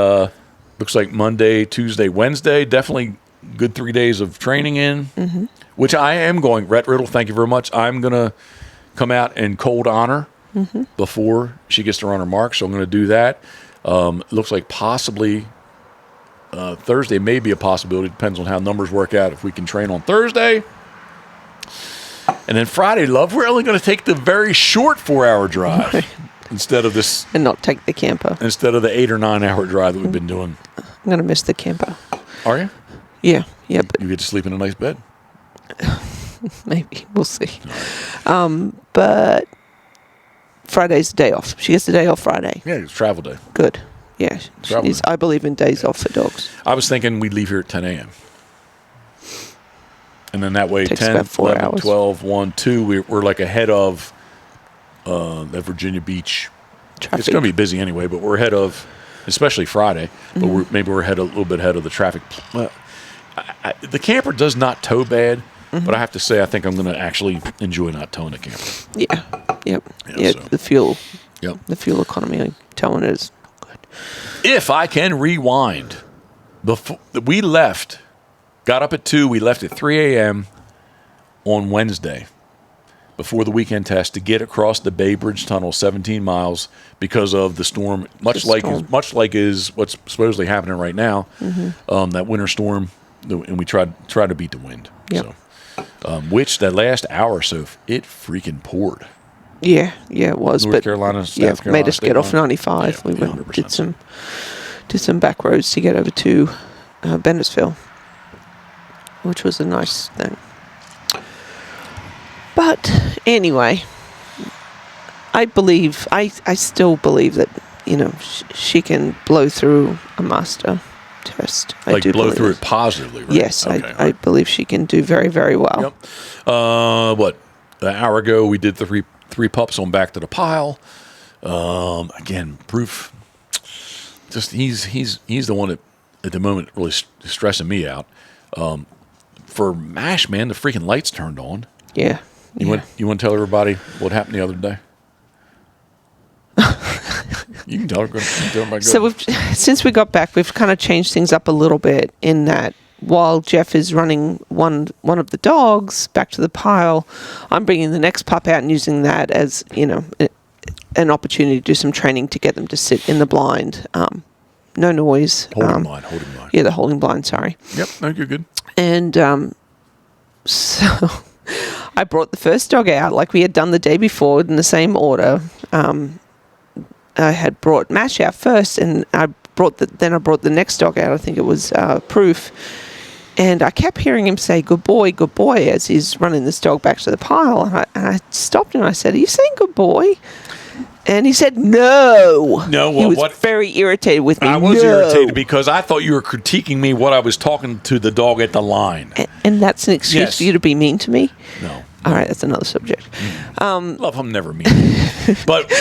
Looks like Monday, Tuesday, Wednesday. Definitely good 3 days of training in, which I am going. Rhett Riddle, thank you very much. I'm going to come out and cold honor before she gets to run her mark. So I'm going to do that. It looks like possibly Thursday may be a possibility. Depends on how numbers work out. If we can train on Thursday. And then Friday, love, we're only going to take the very short 4-hour drive instead of this. And not take the camper. Instead of the 8 or 9 hour drive that we've been doing. I'm going to miss the camper. Are you? Yeah. But you get to sleep in a nice bed? Maybe. We'll see. But Friday's the day off. She gets the day off Friday. Yeah, it's travel day. Good. Yeah. I believe in days off for dogs. I was thinking we'd leave here at 10 a.m. And then that way, Takes 10, about 4 11, hours. 12, 1, 2, we're like ahead of that Virginia Beach. Traffic. It's going to be busy anyway, but we're ahead of, especially Friday, but maybe we're a little bit ahead of the traffic. The camper does not tow bad, but I have to say I think I'm going to actually enjoy not towing the camper. Yeah. Yep. Yeah, so. The fuel. Yep. The fuel economy, towing it is good. If I can rewind, before we left, got up at 2, we left at 3 a.m. on Wednesday before the weekend test to get across the Bay Bridge Tunnel 17 miles because of the storm, much like is what's supposedly happening right now, that winter storm, and we tried to beat the wind. Yep. So, which that last hour or so, it freaking poured. Yeah, it was. North Carolina, South Carolina, made us get off 95. Yeah, we went did some back roads to get over to Bendersville, which was a nice thing. But anyway, I still believe that she can blow through a master test. Like blow through it positively, right? Yes, okay, I believe she can do very, very well. Yep. An hour ago we did the three pups on back to the pile. Again, proof. Just he's the one that at the moment really stressing me out. For MASH, man, the freaking lights turned on. Yeah. You want to tell everybody what happened the other day? You can tell everybody. So since we got back, we've kind of changed things up a little bit in that while Jeff is running one of the dogs back to the pile, I'm bringing the next pup out and using that as an opportunity to do some training to get them to sit in the blind. No noise. Holding blind. Yeah, the holding blind, sorry. Yep, no, you're good. And so I brought the first dog out like we had done the day before in the same order. I had brought Mash out first, and I brought the next dog out. I think it was Proof. And I kept hearing him say, good boy, as he's running this dog back to the pile. And I stopped and I said, are you saying good boy? And he said, no. No, he was very irritated with me. I was irritated because I thought you were critiquing me what I was talking to the dog at the line. And that's an excuse for you to be mean to me? No. All right, that's another subject. Love him, never mean. But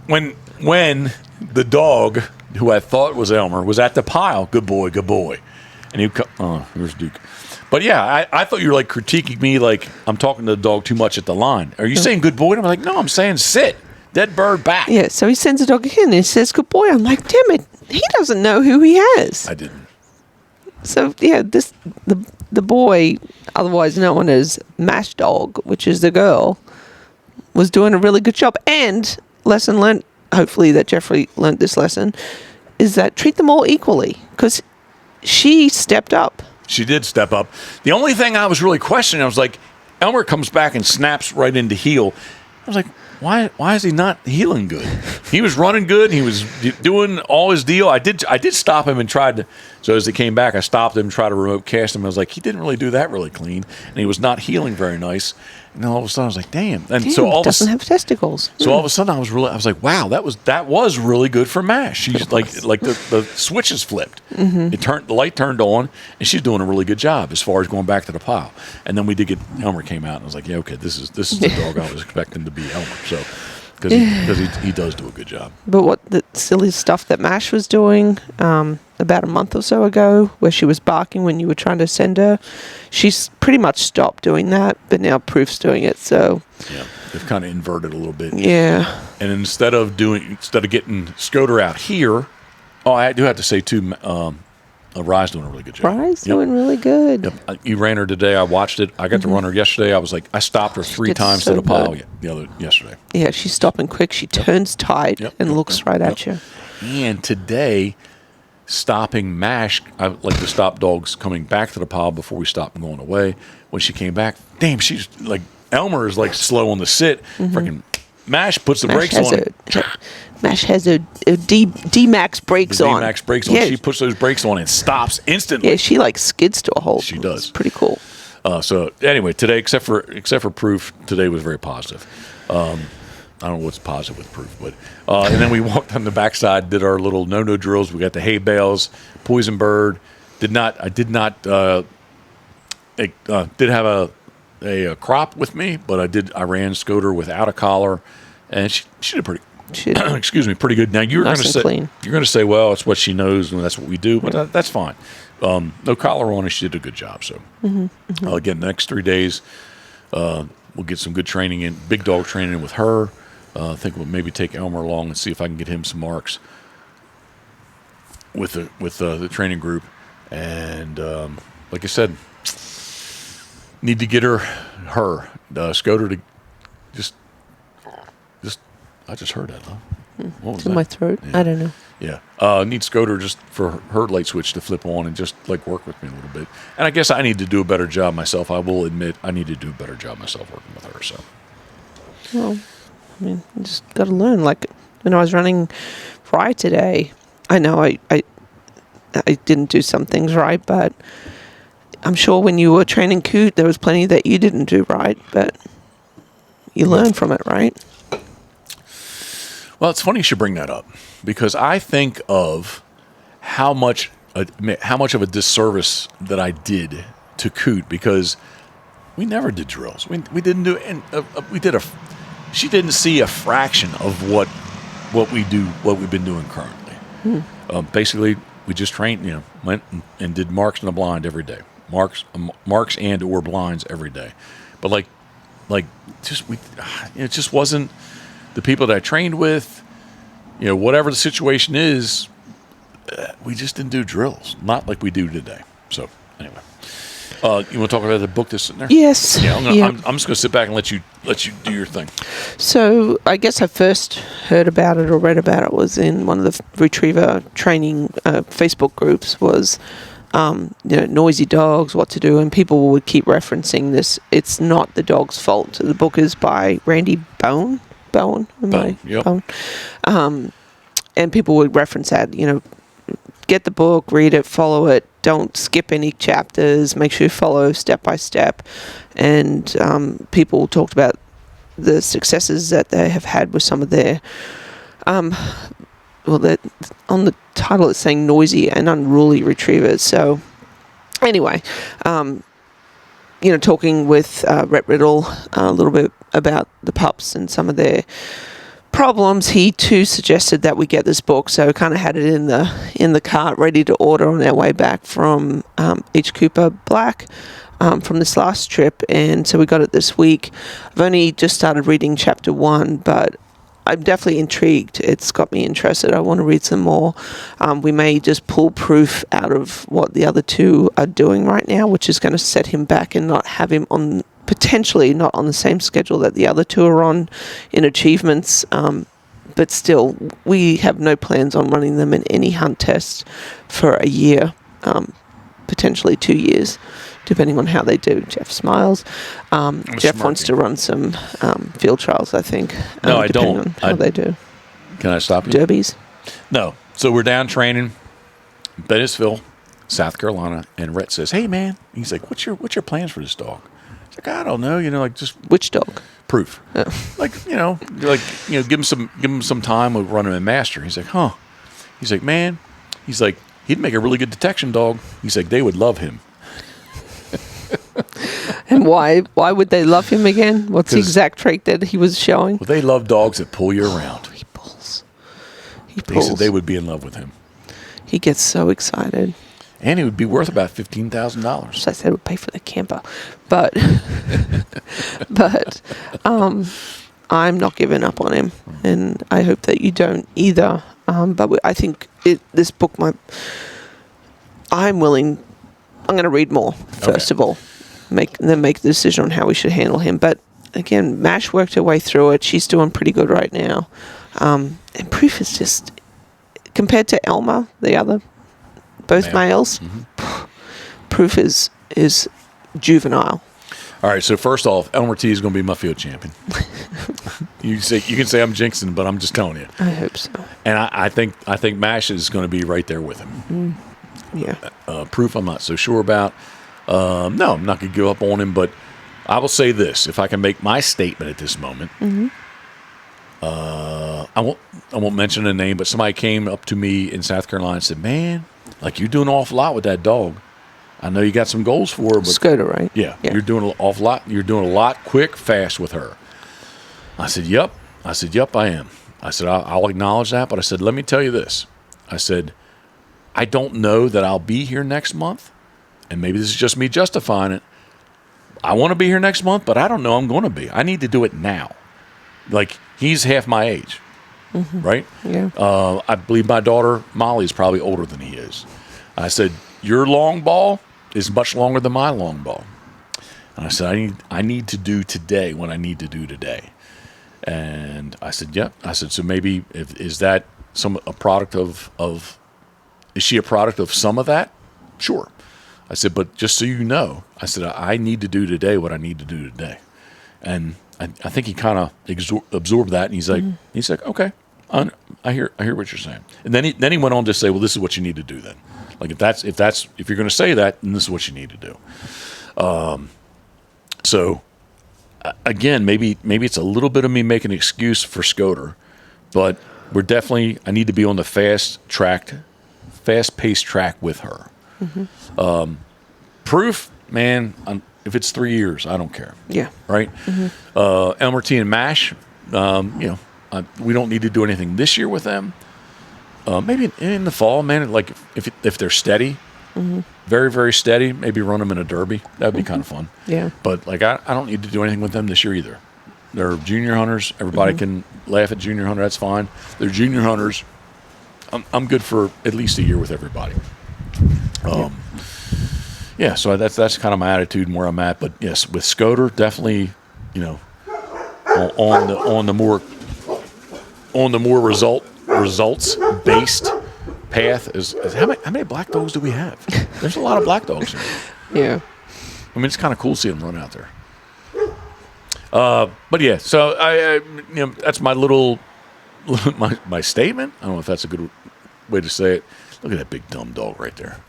when the dog who I thought was Elmer was at the pile, good boy, and here's Duke. But yeah, I thought you were like critiquing me, like I'm talking to the dog too much at the line. Are you saying good boy? And I'm like, no, I'm saying sit, dead bird back. Yeah, so he sends the dog again and he says good boy. I'm like, damn it, he doesn't know who he has. I didn't. So yeah, the boy, otherwise known as Mash Dog, which is the girl, was doing a really good job. And lesson learned, hopefully that Jeffrey learned this lesson, is that treat them all equally, because she stepped up. She did step up. The only thing I was really questioning, I was like, Elmer comes back and snaps right into heel. I was like, why is he not healing good? He was running good. He was doing all his deal. I did stop him and tried to. So as he came back, I stopped him, tried to remote cast him. I was like, he didn't really do that really clean, and he was not healing very nice. And then all of a sudden, I was like, damn. And so all doesn't have testicles. So all of a sudden, I was like, wow, that was really good for Mash. She's like the switches flipped. Mm-hmm. The light turned on, and she's doing a really good job as far as going back to the pile. And then we did get Elmer came out, and I was like, yeah, okay, this is the dog I was expecting to be Elmer. So because he does do a good job. But what the silly stuff that Mash was doing about a month or so ago, where she was barking when you were trying to send her, she's pretty much stopped doing that. But now Proof's doing it, so yeah, they've kind of inverted a little bit. Yeah. And instead of getting Scoter out here, I do have to say too. Rye's doing a really good job. Rye's doing really good. Yep. You ran her today. I watched it. I got to run her yesterday. I was like, I stopped her 3 times to the pile yesterday. Yeah, she's stopping quick. She turns tight and looks right at you. And today, stopping Mash, I like to stop dogs coming back to the pile before we stop them going away. When she came back, damn, she's like, Elmer is like slow on the sit. Freaking Mash puts the brakes on. Mash has a D-Max brakes on. D-Max brakes on. She puts those brakes on and stops instantly. Yeah, she like skids to a halt. She does. It's pretty cool. So anyway, today, except for Proof, today was very positive. I don't know what's positive with Proof, but and then we walked on the backside, did our little no drills. We got the hay bales, poison bird. Did have a crop with me, but I ran Scoter without a collar, and she did pretty. Pretty good. Now you're going to say, well, it's what she knows, and that's what we do, but that's fine. No collar on, and she did a good job. So again, the next 3 days, we'll get some good training in, big dog training with her. I think we'll maybe take Elmer along and see if I can get him some marks with the training group. And like I said, need to get her Scoter to just. I just heard that, though. What was in my throat? Yeah. I don't know. Yeah. Need Scoter just for her light switch to flip on and just like work with me a little bit. And I guess I need to do a better job myself. I will admit I need to do a better job myself working with her. So. Well, I mean, you just got to learn. Like when I was running Rye today, I know I didn't do some things right, but I'm sure when you were training Coot, there was plenty that you didn't do right, but you learn from it, right? Well, it's funny you should bring that up because I think of how much of a disservice that I did to Coot because we never did drills. We didn't do, and she didn't see a fraction of what we do, what we've been doing currently. Basically, we just trained, went and did marks in the blind every day, marks and or blinds every day, but it just wasn't. The people that I trained with, whatever the situation is, we just didn't do drills, not like we do today. So anyway, you want to talk about the book that's in there? Yes. Yeah, I'm just going to sit back and let you do your thing. So I guess I first heard about it or read about it was in one of the retriever training Facebook groups. Was noisy dogs, what to do, and people would keep referencing this. It's not the dog's fault. The book is by Randy Bowen. And people would reference that, get the book, read it, follow it, don't skip any chapters, make sure you follow step by step. And people talked about the successes that they have had with some of their, that on the title it's saying noisy and unruly retrievers. So anyway, talking with Rhett Riddle a little bit about the pups and some of their problems, he too suggested that we get this book. So kind of had it in the cart, ready to order on our way back from H. Cooper Black from this last trip, and so we got it this week. I've only just started reading chapter 1, but I'm definitely intrigued. It's got me interested. I want to read some more. We may just pull Proof out of what the other two are doing right now, which is going to set him back and not have him on, potentially not on the same schedule that the other two are on in achievements. But still, we have no plans on running them in any hunt test for a year, potentially 2 years, depending on how they do. Jeff smiles. Jeff wants to run some field trials, I think. No, I don't. On how they do. Can I stop you? Derbies? No. So we're down training, Bettisville, South Carolina, and Rhett says, "Hey, man," he's like, "What's your plans for this dog?" It's like, "I don't know. Like just which dog? Proof. Oh. Give him some time. We'll run him in master." He's like, "Huh?" He's like, "Man," he's like, "He'd make a really good detection dog." He's like, "They would love him." And why would they love him again? What's the exact trait that he was showing? Well, they love dogs that pull you around. He pulls. They said they would be in love with him. He gets so excited. And he would be worth about $15,000. So I said it would pay for the camper. But I'm not giving up on him. And I hope that you don't either. But I think this book I'm going to read more, first of all. Make the decision on how we should handle him. But again, Mash worked her way through it. She's doing pretty good right now. And Proof is just, compared to Elmer, the other, both males, Proof is juvenile. All right, so first off, Elmer T is going to be my field champion. You can say I'm jinxing, but I'm just telling you. I hope so. And I think Mash is going to be right there with him. Yeah. Proof, I'm not so sure about. No, I'm not going to give up on him, but I will say this: if I can make my statement at this moment, I won't mention a name, but somebody came up to me in South Carolina and said, "Man, like you're doing an awful lot with that dog. I know you got some goals for her, but Skoda, right? Yeah, you're doing an awful lot. You're doing a lot, quick, fast with her." I said, "Yep." I am. I said, I'll acknowledge that, but I said, let me tell you this. I said, I don't know that I'll be here next month, and maybe this is just me justifying it. I want to be here next month, but I don't know I'm going to be. I need to do it now. Like, he's half my age, right? Yeah. I believe my daughter, Molly, is probably older than he is. I said, your long ball is much longer than my long ball. And I said, I need to do today what I need to do today. And I said, yep. I said, so maybe is that a product of is she a product of some of that? Sure. I said, but just so you know, I said, I need to do today what I need to do today. And I think he kind of absorbed that, and he's like, okay, I hear what you're saying. And then he went on to say, well, this is what you need to do then. Like if you're going to say that, then this is what you need to do. So again, maybe it's a little bit of me making an excuse for Skoda, but I need to be on the fast-paced track with her. Proof, man, if it's 3 years, I don't care. Yeah. Right? Elmer T and Mash, we don't need to do anything this year with them. Maybe in the fall, man, like if they're steady, very, very steady, maybe run them in a derby. That would be kind of fun. Yeah. But like I don't need to do anything with them this year either. They're junior hunters. Everybody can laugh at junior hunter. That's fine. They're junior hunters. I'm good for at least a year with everybody. Yeah, so that's kind of my attitude and where I'm at. But yes, with Skoda, definitely, on the more results based path is how many black dogs do we have? There's a lot of black dogs here. Yeah. I mean, it's kind of cool seeing them run out there. But yeah, so I that's my little my statement. I don't know if that's a good way to say it. Look at that big dumb dog right there.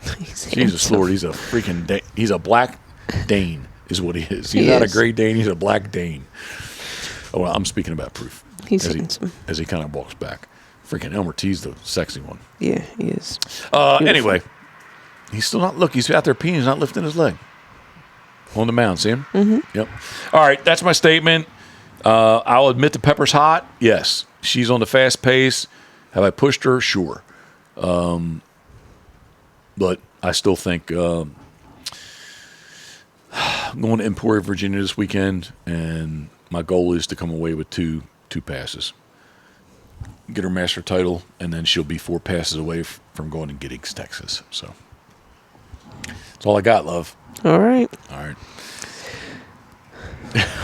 Jesus Lord, he's a freaking he's a black Dane is what he is. He's not a Great Dane, he's a black Dane. Oh, well, I'm speaking about Proof. He's handsome. As he kind of walks back. Freaking Elmer T's the sexy one. Yeah, he is. Anyway, he's still not, he's out there peeing, he's not lifting his leg. On the mound, see him? Mm-hmm. Yep. All right, that's my statement. I'll admit the Pepper's hot. Yes. She's on the fast pace. Have I pushed her? Sure. But I still think I'm going to Emporia, Virginia this weekend, and my goal is to come away with two passes. Get her master title, and then she'll be 4 passes away from going and getting Texas. So that's all I got, love. All right.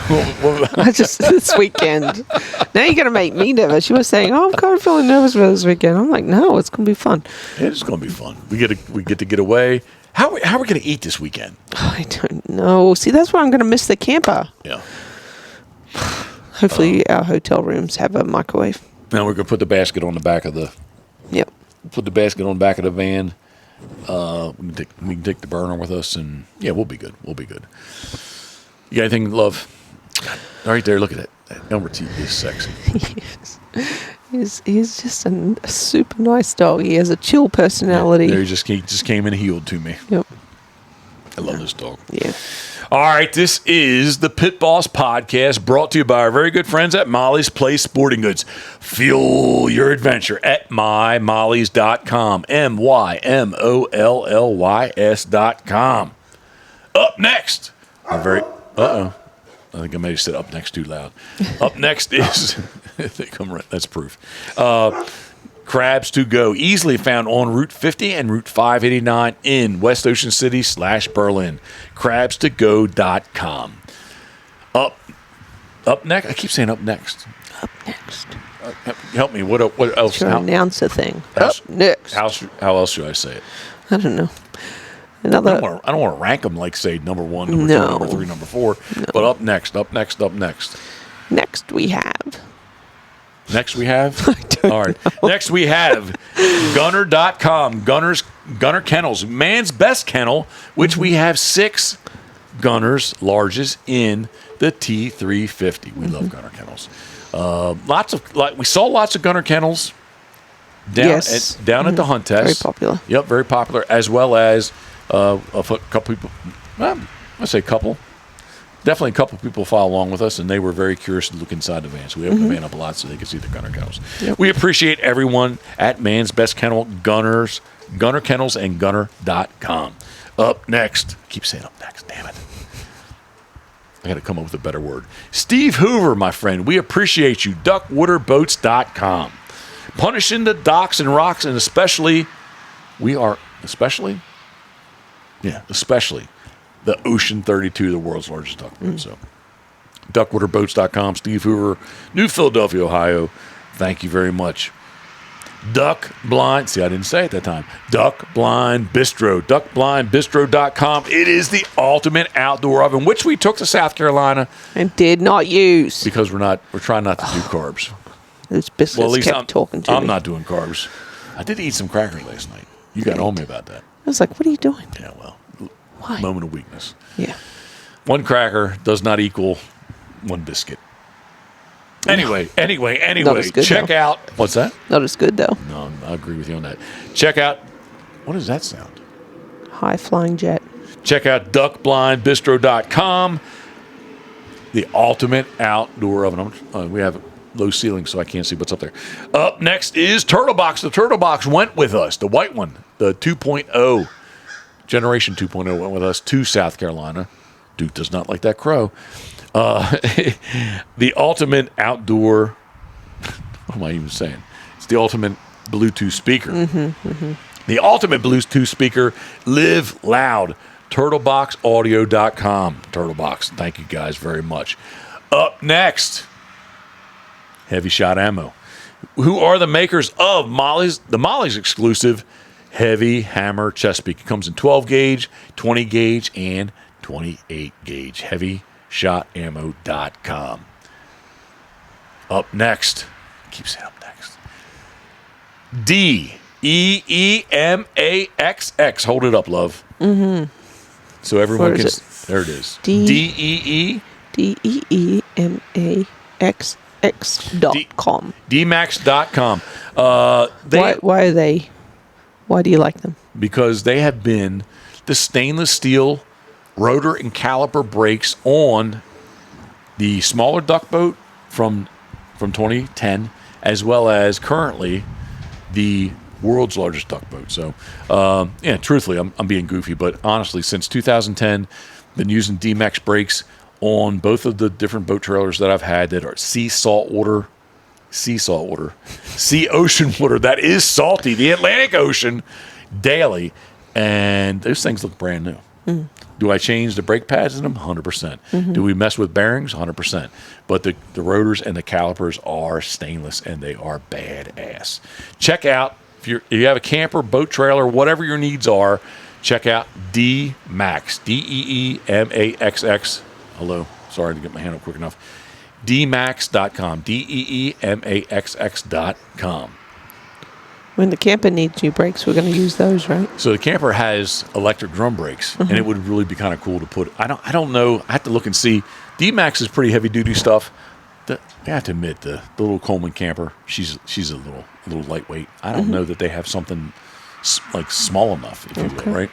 This weekend. Now you're going to make me nervous. You were saying, I'm kind of feeling nervous for this weekend. I'm like, no, it's going to be fun. It's going to be fun. We get to get away. How are we going to eat this weekend? I don't know. See, that's why I'm going to miss the camper. Yeah. Hopefully our hotel rooms have a microwave. Now we're going to put the basket on the back of the... Yep. Put the basket on the back of the van. We can take the burner with us, and yeah, we'll be good. We'll be good. You got anything, love? All right there, look at it. That number T is sexy. He's just a super nice dog. He has a chill personality. Yeah, he just came in and healed to me. Yep. I love this dog. Yeah. All right, this is the Pit Boss Podcast, brought to you by our very good friends at Molly's Place Sporting Goods. Fuel your adventure at mymollys.com. MYMOLLYS.com. Up next, I think I may have said up next too loud. Up next is, they come right, that's proof. Crabs to Go, easily found on Route 50 and Route 589 in West Ocean City / Berlin. Crabstogo.com. Up next. I keep saying up next. Up next. Help me. What else? Should announce a thing. Up next. How else should I say it? I don't know. I don't want to rank them like, say, number 1, number 2, number 3, number 4. No. But up next. Next we have. All right. Next we have Gunner.com. Gunner Kennels. Man's best kennel, which we have 6 Gunners larges in the T350. We love Gunner Kennels. We saw lots of Gunner Kennels down at the Hunt Test. Very popular. Yep, very popular, as well as a couple people. Well, I say couple. Definitely a couple people follow along with us, and they were very curious to look inside the van. So we opened the van up a lot so they could see the Gunner Kennels. Yep. We appreciate everyone at Man's Best Kennel, Gunner Kennels, and Gunner.com. Up next. I keep saying up next. Damn it. I got to come up with a better word. Steve Hoover, my friend. We appreciate you. Duckwaterboats.com. Punishing the docks and rocks, and especially the Ocean 32, the world's largest duck boat. So, duckwaterboats.com, Steve Hoover, New Philadelphia, Ohio. Thank you very much. Duck Blind, see, I didn't say it that time. Duck Blind Bistro, duckblindbistro.com. It is the ultimate outdoor oven, which we took to South Carolina and did not use because we're trying not to do carbs. Those biscuits kept talking to me. I'm not doing carbs. I did eat some crackers last night. You got on me about that. I was like, what are you doing? Yeah, well. Why? Moment of weakness. Yeah. 1 cracker does not equal 1 biscuit. Anyway, check out. What's that? Not as good, though. No, I agree with you on that. Check out. What does that sound? High flying jet. Check out duckblindbistro.com. The ultimate outdoor oven. We have low ceiling, so I can't see what's up there. Up next is Turtle Box. The Turtle Box went with us. The white one, the 2.0. Generation 2.0 went with us to South Carolina. Duke does not like that crow. The ultimate outdoor, what am I even saying? It's the ultimate Bluetooth speaker. The ultimate Bluetooth speaker, live loud. TurtleBoxAudio.com. Turtlebox, thank you guys very much. Up next, Heavy Shot Ammo. Who are the makers of the Molly's exclusive Heavy Hammer Chesapeake. It comes in 12 gauge, 20 gauge, and 28 gauge. HeavyShotAmmo.com. Up next. Keep saying up next. DEEMAXX. Hold it up, love. So everyone can. There it is. DEEMAXX.com. DMAX.com. Why do you like them? Because they have been the stainless steel rotor and caliper brakes on the smaller duck boat from 2010, as well as currently the world's largest duck boat. So, truthfully, I'm being goofy, but honestly, since 2010, been using D-Max brakes on both of the different boat trailers that I've had that are sea ocean water that is salty, the Atlantic Ocean, daily, and those things look brand new. Do I change the brake pads in them? 100%. Do we mess with bearings? 100%. But the rotors and the calipers are stainless, and they are badass. Check out, if you have a camper, boat trailer, whatever your needs are, check out D-Max, DEEMAXX. Hello, sorry to get my hand up quick enough. DMAX.com, DEEMAXX.com. When the camper needs new brakes, we're going to use those, right? So the camper has electric drum brakes, and it would really be kind of cool to put. I don't know. I have to look and see. D-Max is pretty heavy duty stuff. I have to admit, the little Coleman camper, she's a little lightweight. I don't know that they have something like small enough, if you will, right?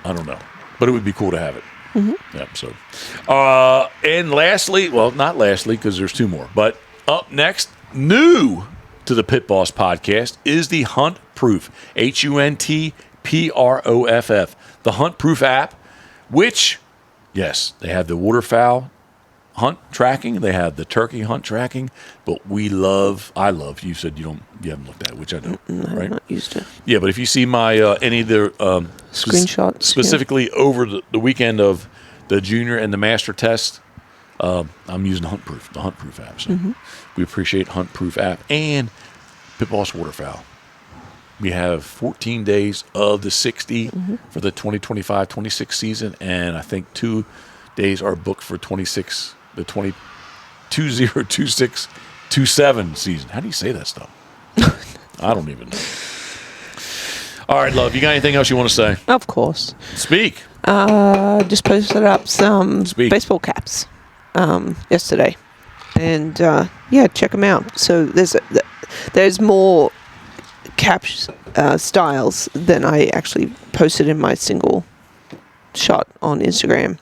I don't know, but it would be cool to have it. Yeah. So, and lastly, well, not lastly, because there's two more, but up next, new to the Pit Boss podcast is the Hunt Proof, HUNTPROFF, the Hunt Proof app, which, yes, they have the waterfowl hunt tracking, they have the turkey hunt tracking, but I love. You said you haven't looked at it, which I don't, right? I'm not used to. Yeah, but if you see my any of the Screenshots, specifically over the weekend of the junior and the master test. I'm using the Hunt Proof app. So we appreciate Hunt Proof app and Pitboss Waterfowl. We have 14 days of the 60 for the 2025-26 season, and I think 2 days are booked for the 2026-27 season. How do you say that stuff? I don't even know. All right, love, you got anything else you want to say? Of course. Speak. Just posted up some baseball caps yesterday, and check them out. So there's more cap styles than I actually posted in my single shot on Instagram.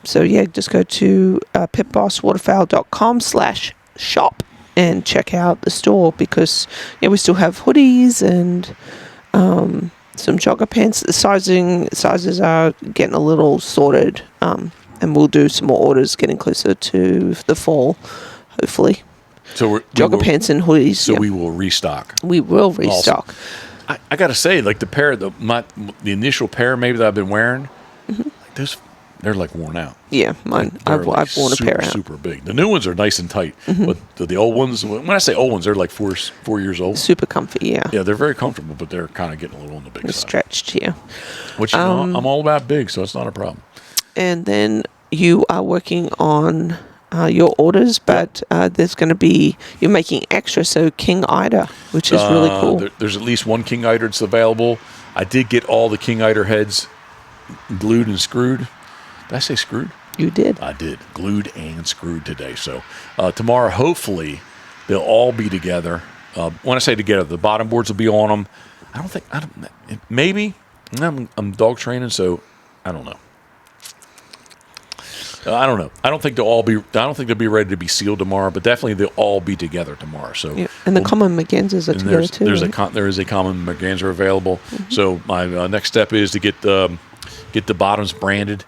Just go to pitbosswaterfowl.com/shop and check out the store, because we still have hoodies and some jogger pants. The sizes are getting a little sorted, and we'll do some more orders getting closer to the fall, hopefully. So jogger pants and hoodies. So we will restock. We will restock. Awesome. I got to say, like the initial pair maybe that I've been wearing, like they're like worn out. Yeah, mine. I've worn a pair out. Super big. The new ones are nice and tight, but the old ones, when I say old ones, they're like 4 years old. Super comfy, yeah. Yeah, they're very comfortable, but they're kind of getting a little on the big side. Stretched, yeah. Which I'm all about big, so it's not a problem. And then you are working on your orders, but there's going to be, you're making extra, so King Eider, which is really cool. There's at least one King Eider that's available. I did get all the King Eider heads glued and screwed. Did I say screwed? You did. I did. Glued and screwed today. So tomorrow, hopefully, they'll all be together. When I say together, the bottom boards will be on them. Maybe. I'm dog training, so I don't know. I don't know. I don't think they'll be ready to be sealed tomorrow, but definitely they'll all be together tomorrow. So yeah. And the common mergansers are together too. There is a common merganser available. So my next step is to get the bottoms branded,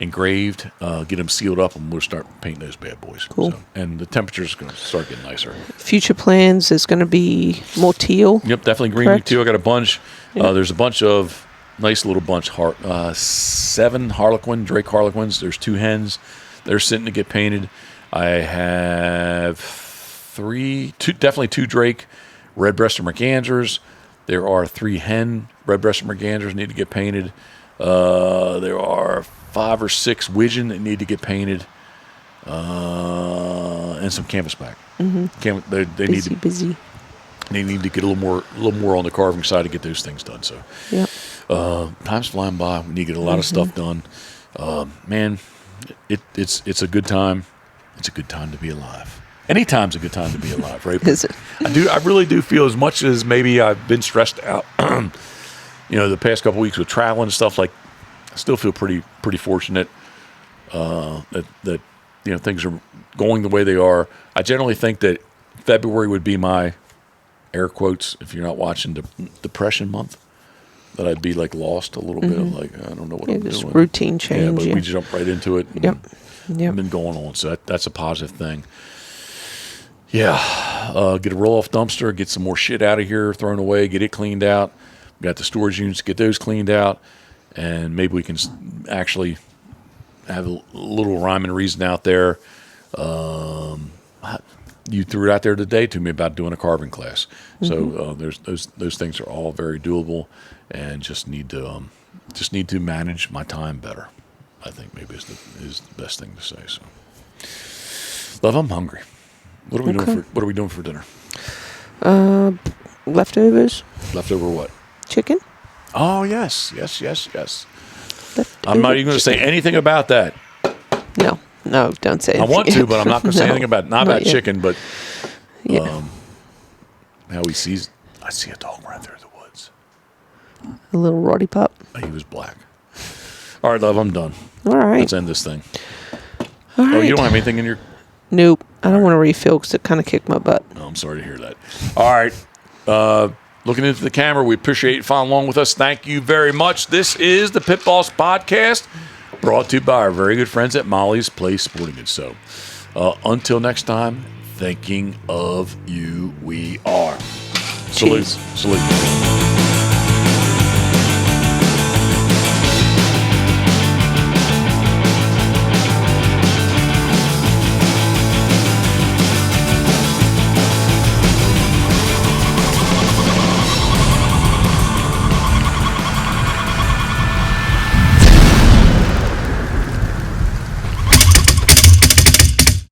engraved, get them sealed up, and we'll start painting those bad boys. Cool. So, and the temperature's going to start getting nicer. Future plans, there's going to be more teal. Yep, definitely green teal. I got a bunch. Yep. There's a bunch of nice little bunch. 7 Drake Harlequins. There's 2 hens. They're sitting to get painted. I have 2 Drake red-breasted mergansers. There are 3 hen red-breasted mergansers need to get painted. There are 5 or 6 widgeon that need to get painted, and some canvasback. They need to busy. They need to get a little more on the carving side to get those things done. So, yep. Time's flying by. We need to get a lot of stuff done. Man, it's a good time. It's a good time to be alive. Any time's a good time to be alive, right? Is it? I really do feel, as much as maybe I've been stressed out, the past couple of weeks with traveling and stuff, like I still feel pretty fortunate that things are going the way they are. I generally think that February would be my air quotes, if you're not watching, depression month. That I'd be like lost a little bit. Of like, I don't know what I'm doing. Routine change. Yeah, but we jump right into it. And Yep. I've been going on, so that's a positive thing. Yeah, get a roll-off dumpster, get some more shit out of here, thrown away, get it cleaned out. We got the storage units, get those cleaned out, and maybe we can actually have a little rhyme and reason out there. You threw it out there today to me about doing a carving class. So there's those things are all very doable, and just need to manage my time better. I think maybe is the best thing to say. So, love, I'm hungry. What are we doing? What are we doing for dinner? Leftovers. Leftover what? Chicken. Oh yes. Leftover I'm not even going to say anything about that. No, don't say anything. I want to, but I'm not going to say anything about not about yet. chicken, but Yeah. how he sees. I see a dog right there in the woods. A little Roddy pup. He was black. All right, love, I'm done. All right. Let's end this thing. All right. Oh, you don't have anything in your... Nope. I don't want to refill because it kind of kicked my butt. Oh, I'm sorry to hear that. All right. Looking into the camera, we appreciate you following along with us. Thank you very much. This is the Pit Boss Podcast, brought to you by our very good friends at Molly's Place Sporting Goods. So, until next time, thinking of you, we are. Cheers. Salute.